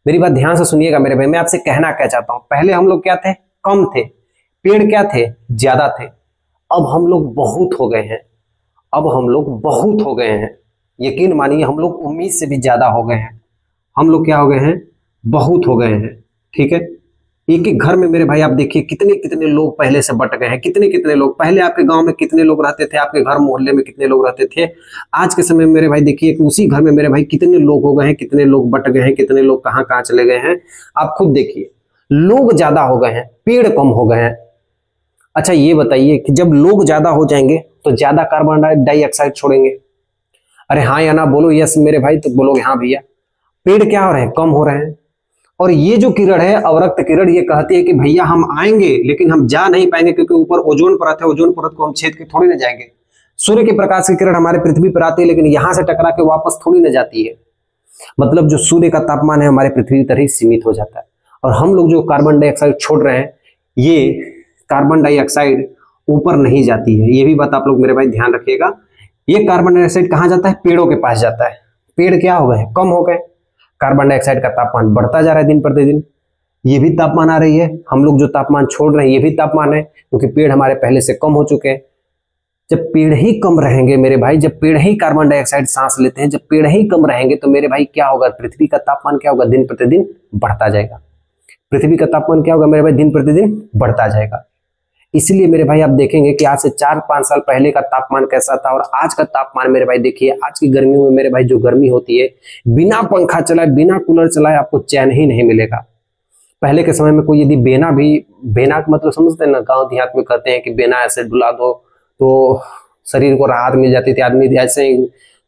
मेरी बात ध्यान से सुनिएगा मेरे भाई, मैं आपसे कहना क्या चाहता हूं, पहले हम लोग क्या थे, कम थे, पेड़ क्या थे, ज्यादा थे। अब हम लोग बहुत हो गए हैं, अब हम लोग बहुत हो गए हैं, यकीन मानिए हम लोग उम्मीद से भी ज्यादा हो गए हैं। हम लोग क्या हो गए हैं, बहुत हो गए हैं, ठीक है। एक एक घर में मेरे भाई आप देखिए कितने कितने लोग पहले से बट गए हैं, कितने कितने लोग। पहले आपके गांव में कितने लोग रहते थे, आपके घर मोहल्ले में कितने लोग रहते थे, आज के समय में मेरे भाई देखिए कि उसी घर में मेरे भाई कितने लोग हो गए हैं, कितने लोग बट गए हैं, कितने लोग कहाँ कहाँ चले गए हैं। आप खुद देखिए, लोग ज्यादा हो गए हैं, पेड़ कम हो गए हैं। अच्छा ये बताइए कि जब लोग ज्यादा हो जाएंगे तो ज्यादा कार्बन डाइऑक्साइड छोड़ेंगे। अरे हाँ या ना बोलो, यस मेरे भाई, तो बोलोगे हाँ भैया। पेड़ क्या हो रहे हैं, कम हो रहे हैं। और ये जो किरण है अवरक्त किरण, ये कहती है कि भैया हम आएंगे लेकिन हम जा नहीं पाएंगे क्योंकि ऊपर ओजोन परत है, ओजोन परत को हम छेद के थोड़ी ना जाएंगे। सूर्य के प्रकाश की किरण हमारे पृथ्वी पर आती है लेकिन यहां से टकरा के वापस थोड़ी ना जाती है। मतलब जो सूर्य का तापमान है हमारे पृथ्वी तक ही सीमित हो जाता है। और हम लोग जो कार्बन डाइऑक्साइड छोड़ रहे हैं, ये कार्बन डाइऑक्साइड ऊपर नहीं जाती है। ये भी बात आप लोग मेरे भाई ध्यान रखिएगा। ये कार्बन डाइऑक्साइड कहाँ जाता है, पेड़ों के पास जाता है। पेड़ क्या हो गए, कम हो गए, कार्बन डाइऑक्साइड का तापमान बढ़ता जा रहा है दिन प्रतिदिन। ये भी तापमान आ रही है, हम लोग जो तापमान छोड़ रहे हैं ये भी तापमान है, क्योंकि पेड़ हमारे पहले से कम हो चुके हैं। जब पेड़ ही कम रहेंगे मेरे भाई, जब पेड़ ही कार्बन डाइऑक्साइड सांस लेते हैं, जब पेड़ ही कम रहेंगे तो मेरे भाई क्या होगा, पृथ्वी का तापमान क्या होगा, दिन प्रतिदिन बढ़ता जाएगा। पृथ्वी का तापमान क्या होगा मेरे भाई, दिन प्रतिदिन बढ़ता जाएगा। इसलिए मेरे भाई आप देखेंगे कि आज से 4-5 साल पहले का तापमान कैसा था और आज का तापमान मेरे भाई देखिए, आज की गर्मियों में मेरे भाई जो गर्मी होती है, बिना पंखा चलाए बिना कूलर चलाए आपको चैन ही नहीं मिलेगा। पहले के समय में कोई यदि बेना मतलब समझते हैं ना, गांव देहात में कहते हैं कि बेना ऐसे डुला दो तो शरीर को राहत मिल जाती थी, आदमी ऐसे ही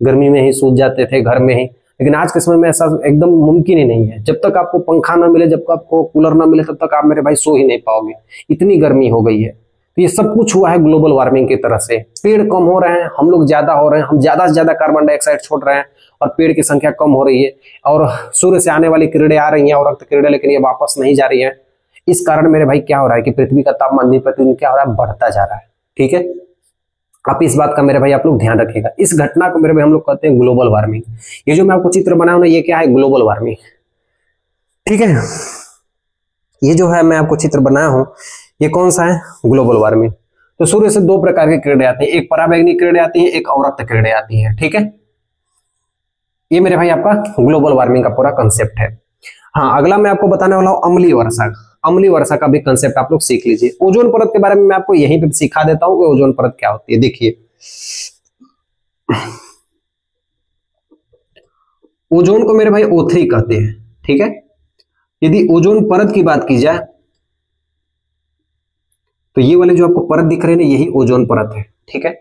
गर्मी में ही सूझ जाते थे घर में ही। लेकिन आज के समय में ऐसा एकदम मुमकिन ही नहीं है। जब तक आपको पंखा ना मिले, जब तक आपको कूलर ना मिले, तब तक आप मेरे भाई सो ही नहीं पाओगे, इतनी गर्मी हो गई है। तो ये सब कुछ हुआ है ग्लोबल वार्मिंग की तरह से। पेड़ कम हो रहे हैं, हम लोग ज्यादा हो रहे हैं, हम ज्यादा से ज्यादा कार्बन डाइऑक्साइड छोड़ रहे हैं और पेड़ की संख्या कम हो रही है। और सूर्य से आने वाली किरणें आ रही हैं और रक्त किरणें, लेकिन ये वापस नहीं जा रही है। इस कारण मेरे भाई क्या हो रहा है कि पृथ्वी का तापमान दिन प्रतिदिन क्या हो रहा है, बढ़ता जा रहा है। ठीक है, आप इस बात का मेरे भाई आप लोग ध्यान रखिएगा। इस घटना को मेरे भाई हम लोग कहते हैं ग्लोबल वार्मिंग। ये जो मैं आपको चित्र बनाया हूं ना, ये क्या है, ग्लोबल वार्मिंग। ठीक है, ये जो है मैं आपको चित्र बनाया हूं, ये कौन सा है, ग्लोबल वार्मिंग। तो सूर्य से 2 प्रकार की किरणें आती हैं, एक पराबैंगनी किरणें आती हैं, एक अवरक्त किरणें आती हैं। ठीक है, ये मेरे भाई आपका ग्लोबल वार्मिंग का पूरा कंसेप्ट है। हाँ, अगला मैं आपको बताने वाला हूं अम्लीय वर्षा। अम्लीय वर्षा का भी कंसेप्ट आप लोग सीख लीजिए। ओजोन परत के बारे में मैं आपको यहीं पे सिखा देता हूं कि ओजोन परत क्या होती है। देखिए, ओजोन को मेरे भाई O3 कहते हैं। ठीक है, यदि ओजोन परत की बात की जाए तो ये वाले जो आपको परत दिख रहे हैं, यही ओजोन परत है। ठीक है,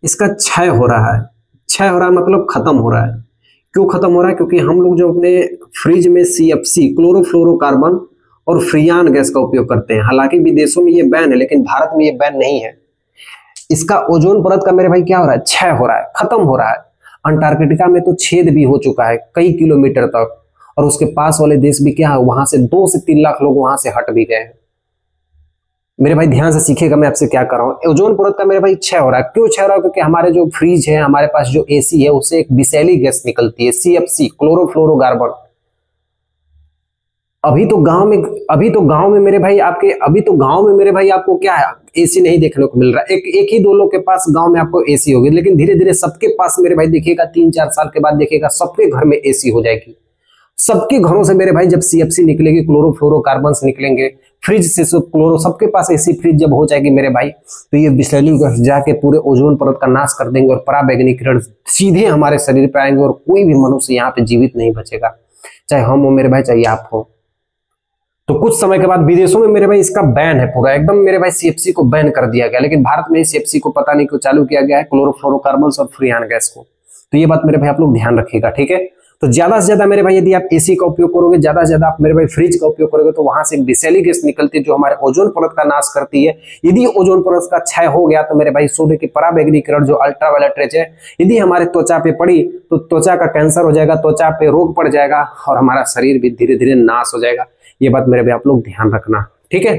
इसका क्षय हो रहा है। क्षय हो रहा है मतलब खत्म हो रहा है। क्यों खत्म हो रहा है, क्योंकि हम लोग जो अपने फ्रिज में CFC क्लोरोफ्लोरोकार्बन और फ्रियान गैस का उपयोग करते हैं। हालांकि विदेशों में ये बैन है, लेकिन भारत में ये बैन नहीं है। इसका ओजोन परत का मेरे भाई क्या हो रहा है, क्षय हो रहा है, खत्म हो रहा है। अंटार्कटिका में तो छेद भी हो चुका है कई किलोमीटर तक, और उसके पास वाले देश भी क्या है, वहां से 2 से 3 लाख लोग वहां से हट भी गए हैं। मेरे भाई ध्यान से सीखिएगा मैं आपसे क्या कर रहा हूं। ओजोन परत का मेरे भाई क्षय हो रहा है। क्यों क्षय हो रहा है, क्योंकि हमारे जो फ्रिज है, हमारे पास जो AC है, उससे एक विषैली गैस निकलती है, CFC क्लोरोफ्लोरोकार्बन। अभी तो गांव में मेरे भाई आपको क्या है, AC नहीं देखने को मिल रहा है। एक ही 2 लोग के पास गांव में आपको AC होगी, लेकिन धीरे धीरे सबके पास मेरे भाई देखिएगा 3-4 साल के बाद देखिएगा सबके घर में AC हो जाएगी। सबके घरों से मेरे भाई जब CFC निकलेगी, क्लोरोफ्लोरोकार्बन्स निकलेंगे, फ्रिज से सबके पास AC फ्रिज जब हो जाएगी मेरे भाई, तो ये विषैली गैस जाके पूरे ओजोन परत का नाश कर देंगे और पराबैंगनी किरण सीधे हमारे शरीर पे आएंगे और कोई भी मनुष्य यहाँ पे जीवित नहीं बचेगा, चाहे हम हो मेरे भाई, चाहे आप हो। तो कुछ समय के बाद विदेशों में मेरे भाई इसका बैन है पूरा एकदम मेरे भाई, CFC को बैन कर दिया गया। लेकिन भारत में CFC को पता नहीं क्यों चालू किया गया है, क्लोरोफ्लोरोकार्बन्स और फ्रियान गैस को। तो ये बात मेरे भाई आप लोग ध्यान रखिएगा। ठीक है, तो ज्यादा से ज्यादा मेरे भाई यदि आप एसी का उपयोग करोगे, ज्यादा से ज्यादा आप मेरे भाई फ्रिज का उपयोग करोगे, तो वहां से एक विषैली गैस निकलती है जो हमारे ओजोन परत का नाश करती है। यदि ओजोन परत का क्षय हो गया तो मेरे भाई सूर्य की पराबैंगनी किरण जो अल्ट्रावायलेट रेज है यदि हमारे त्वचा पे पड़ी तो त्वचा का कैंसर हो जाएगा, त्वचा पे रोग पड़ जाएगा और हमारा शरीर भी धीरे धीरे नाश हो जाएगा। ये बात मेरे भाई आप लोग ध्यान रखना, ठीक है।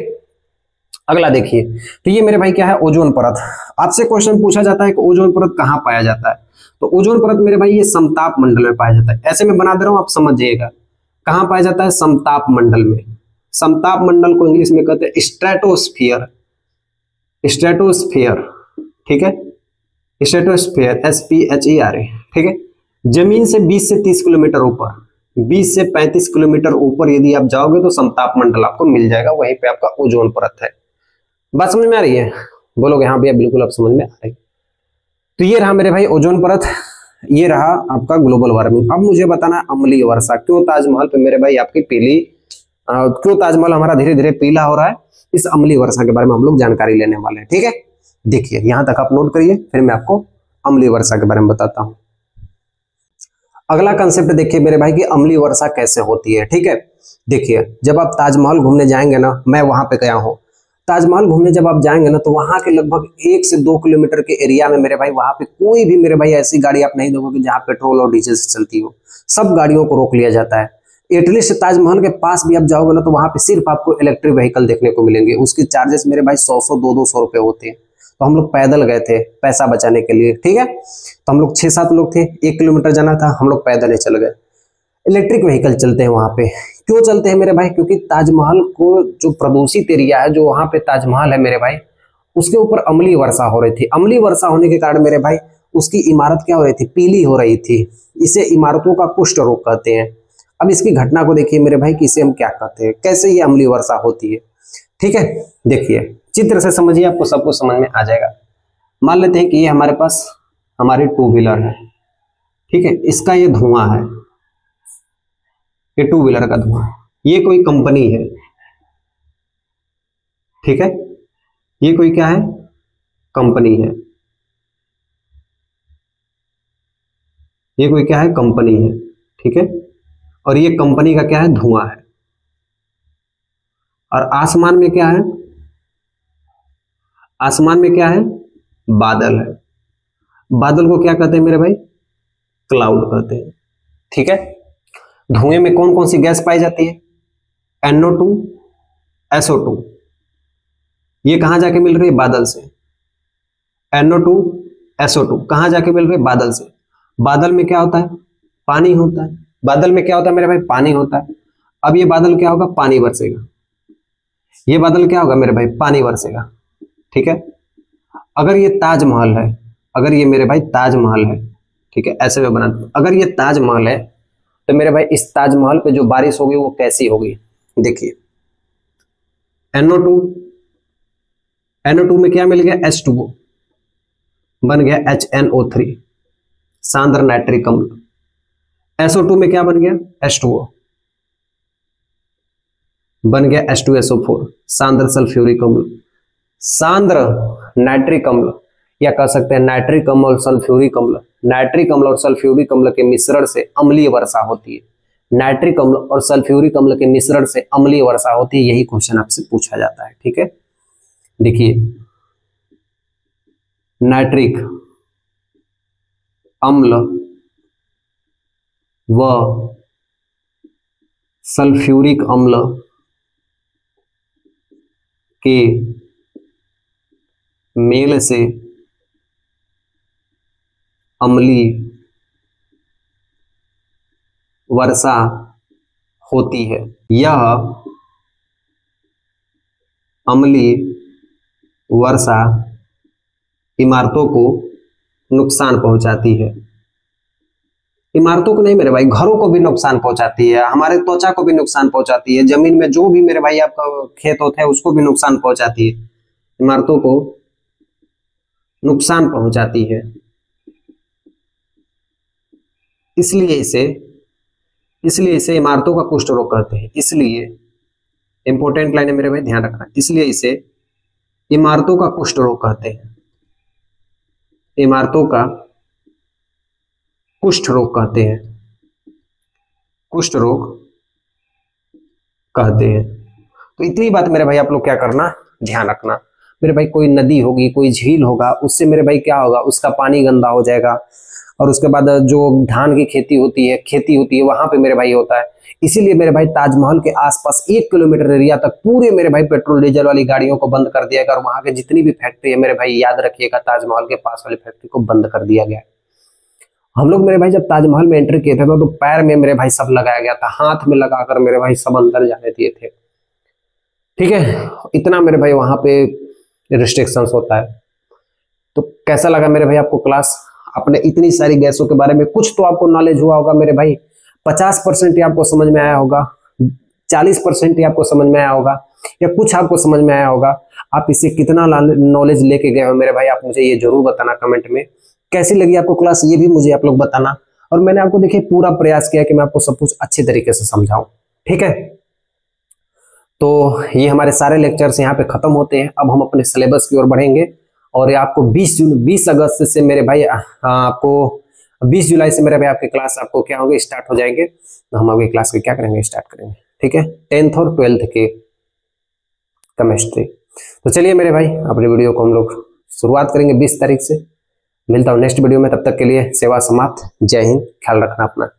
अगला देखिए, तो ये मेरे भाई क्या है, ओजोन परत। आपसे क्वेश्चन पूछा जाता है कि ओजोन परत कहाँ पाया जाता है, तो ओजोन परत मेरे भाई ये समताप मंडल में पाया जाता है। ऐसे में बना दे रहा हूं, आप समझ जाइएगा कहां पाया जाता है, समताप मंडल में। समताप मंडल को इंग्लिश में कहते हैं स्ट्रेटोस्फियर, स्ट्रेटोस्फियर, ठीक है, स्ट्रेटोस्फियर, SPHER, ठीक है। जमीन से 20 से 30 किलोमीटर ऊपर, 20 से 35 किलोमीटर ऊपर यदि आप जाओगे तो समताप मंडल आपको मिल जाएगा, वहीं पे आपका ओजोन परत है। बात समझ में आ रही है? बोलोगे हाँ भैया बिल्कुल अब समझ में आ रही। तो ये रहा मेरे भाई ओजोन परत, ये रहा आपका ग्लोबल वार्मिंग। अब मुझे बताना अम्लीय वर्षा, क्यों ताजमहल पे मेरे भाई आपकी पीली, क्यों ताजमहल हमारा धीरे धीरे पीला हो रहा है, इस अम्लीय वर्षा के बारे में हम लोग जानकारी लेने वाले हैं, ठीक है। देखिए यहां तक आप नोट करिए, फिर मैं आपको अम्लीय वर्षा के बारे में बताता हूं। अगला कंसेप्ट देखिए मेरे भाई कि अम्लीय वर्षा कैसे होती है, ठीक है। देखिए जब आप ताजमहल घूमने जाएंगे ना, मैं वहां पे गया हूं, ताजमहल घूमने जब आप जाएंगे ना तो वहां के लगभग 1 से 2 किलोमीटर के एरिया में मेरे भाई वहां पे कोई भी मेरे भाई ऐसी गाड़ी आप नहीं देखोगे जहां पेट्रोल और डीजल से चलती हो, सब गाड़ियों को रोक लिया जाता है। एटलीस्ट ताजमहल के पास भी आप जाओगे ना तो वहां पे सिर्फ आपको इलेक्ट्रिक व्हीकल देखने को मिलेंगे, उसके चार्जेस मेरे भाई 100 200 रुपए होते हैं। तो हम लोग पैदल गए थे पैसा बचाने के लिए, ठीक है। तो हम लोग 6-7 लोग थे, 1 किलोमीटर जाना था, हम लोग पैदल ही चल गए। इलेक्ट्रिक व्हीकल चलते हैं वहां पे, क्यों चलते हैं मेरे भाई, क्योंकि ताजमहल को जो प्रदूषित एरिया है, जो वहां पे ताजमहल है मेरे भाई, उसके ऊपर अम्लीय वर्षा हो रही थी। अम्लीय वर्षा होने के कारण मेरे भाई उसकी इमारत क्या हो रही थी, पीली हो रही थी। इसे इमारतों का कुष्ठ रोग कहते हैं। अब इसकी घटना को देखिए मेरे भाई कि इसे हम क्या कहते हैं, कैसे ये अम्लीय वर्षा होती है, ठीक है। देखिए चित्र से समझिए, आपको सब कुछ समझ में आ जाएगा। मान लेते हैं कि ये हमारे पास हमारी 2 व्हीलर है, ठीक है, इसका ये धुआं है, ये 2 व्हीलर का धुआं, ये कोई कंपनी है, ठीक है, ये कोई क्या है, कंपनी है, ये कोई क्या है, कंपनी है, ठीक है। और ये कंपनी का क्या है, धुआं है। और आसमान में क्या है, आसमान में क्या है, बादल है। बादल को क्या कहते हैं मेरे भाई, क्लाउड कहते हैं, ठीक है। धुएं में कौन कौन सी गैस पाई जाती है, NO2 SO2, ये कहां जाके मिल रही है, बादल से। NO2 SO2 कहां जाके मिल रही है, बादल से। बादल में क्या होता है, पानी होता है। बादल में क्या होता है मेरे भाई, पानी होता है। अब ये बादल क्या होगा, पानी बरसेगा। ये बादल क्या होगा मेरे भाई, पानी बरसेगा, ठीक है। अगर ये ताजमहल है, अगर ये मेरे भाई ताजमहल है, ठीक है, ऐसे में बना, अगर ये ताजमहल है तो मेरे भाई इस ताजमहल पे जो बारिश होगी वो कैसी होगी, देखिए NO2 में क्या मिल गया, H2O बन गया HNO3 सांद्र नाइट्रिक अम्ल। SO2 में क्या बन गया, H2O बन गया H2SO4 सांद्र सल्फ्यूरिक अम्ल। सांद्र नाइट्रिक अम्ल या कह सकते हैं नाइट्रिक अम्ल और सल्फ्यूरिक अम्ल, नाइट्रिक अम्ल और सल्फ्यूरिक अम्ल के मिश्रण से अम्लीय वर्षा होती है। नाइट्रिक अम्ल और सल्फ्यूरिक अम्ल के मिश्रण से अम्लीय वर्षा होती है, यही क्वेश्चन आपसे पूछा जाता है, ठीक है। देखिए नाइट्रिक अम्ल व सल्फ्यूरिक अम्ल के मेल से अम्लीय वर्षा होती है। यह अम्लीय वर्षा इमारतों को नुकसान पहुंचाती है। इमारतों को नहीं मेरे भाई, घरों को भी नुकसान पहुंचाती है, हमारे त्वचा को भी नुकसान पहुंचाती है, जमीन में जो भी मेरे भाई आपका खेत होता है उसको भी नुकसान पहुंचाती है, इमारतों को नुकसान पहुंचाती है। इसलिए इसे इमारतों का कुष्ठ रोग कहते हैं। इसलिए इंपॉर्टेंट लाइन है मेरे भाई, ध्यान रखना, इसलिए इसे इमारतों का कुष्ठ रोग कहते हैं, इमारतों का कुष्ठ रोग कहते हैं। कुष्ठ रोग कहते हैं। तो इतनी बात मेरे भाई आप लोग क्या करना, ध्यान रखना। मेरे भाई कोई नदी होगी, कोई झील होगा, उससे मेरे भाई क्या होगा, उसका पानी गंदा हो जाएगा, और उसके बाद जो धान की खेती होती है वहां पे मेरे भाई होता है। इसीलिए मेरे भाई ताजमहल के आसपास 1 किलोमीटर एरिया तक पूरे मेरे भाई पेट्रोल डीजल वाली गाड़ियों को बंद कर दिया गया, और वहां के जितनी भी फैक्ट्री है मेरे भाई याद रखिएगा, ताजमहल के पास वाली फैक्ट्री को बंद कर दिया गया। हम लोग मेरे भाई जब ताजमहल में एंटर किए थे तो पैर में मेरे भाई सब लगाया गया था, हाथ में लगाकर मेरे भाई सब अंदर जाने दिए थे। ठीक है, इतना मेरे भाई वहां पे रिस्ट्रिक्शंस होता है। तो कैसा लगा मेरे भाई आपको क्लास? आपने इतनी सारी गैसों के बारे में कुछ तो आपको नॉलेज हुआ होगा मेरे भाई। 50% ही आपको समझ में आया होगा, 40% ही आपको समझ में आया होगा, या कुछ आपको समझ में आया होगा। आप इससे कितना नॉलेज लेके गए हो मेरे भाई, आप मुझे ये जरूर बताना कमेंट में। कैसी लगी आपको क्लास, ये भी मुझे आप लोग बताना। और मैंने आपको देखिए पूरा प्रयास किया कि मैं आपको सब कुछ अच्छे तरीके से समझाऊं। ठीक है, तो ये हमारे सारे लेक्चर्स यहाँ पे खत्म होते हैं। अब हम अपने सिलेबस की ओर बढ़ेंगे, और ये आपको 20 अगस्त से मेरे भाई आपको 20 जुलाई से मेरे भाई आपकी क्लास आपको क्या होगी, स्टार्ट हो जाएंगे। तो हम अगली क्लास के क्या करेंगे, स्टार्ट करेंगे। ठीक है, 10th और 12th के केमिस्ट्री। तो चलिए मेरे भाई अपनी वीडियो को हम लोग शुरुआत करेंगे 20 तारीख से। मिलता हूँ नेक्स्ट वीडियो में, तब तक के लिए सेवा समाप्त। जय हिंद, ख्याल रखना अपना।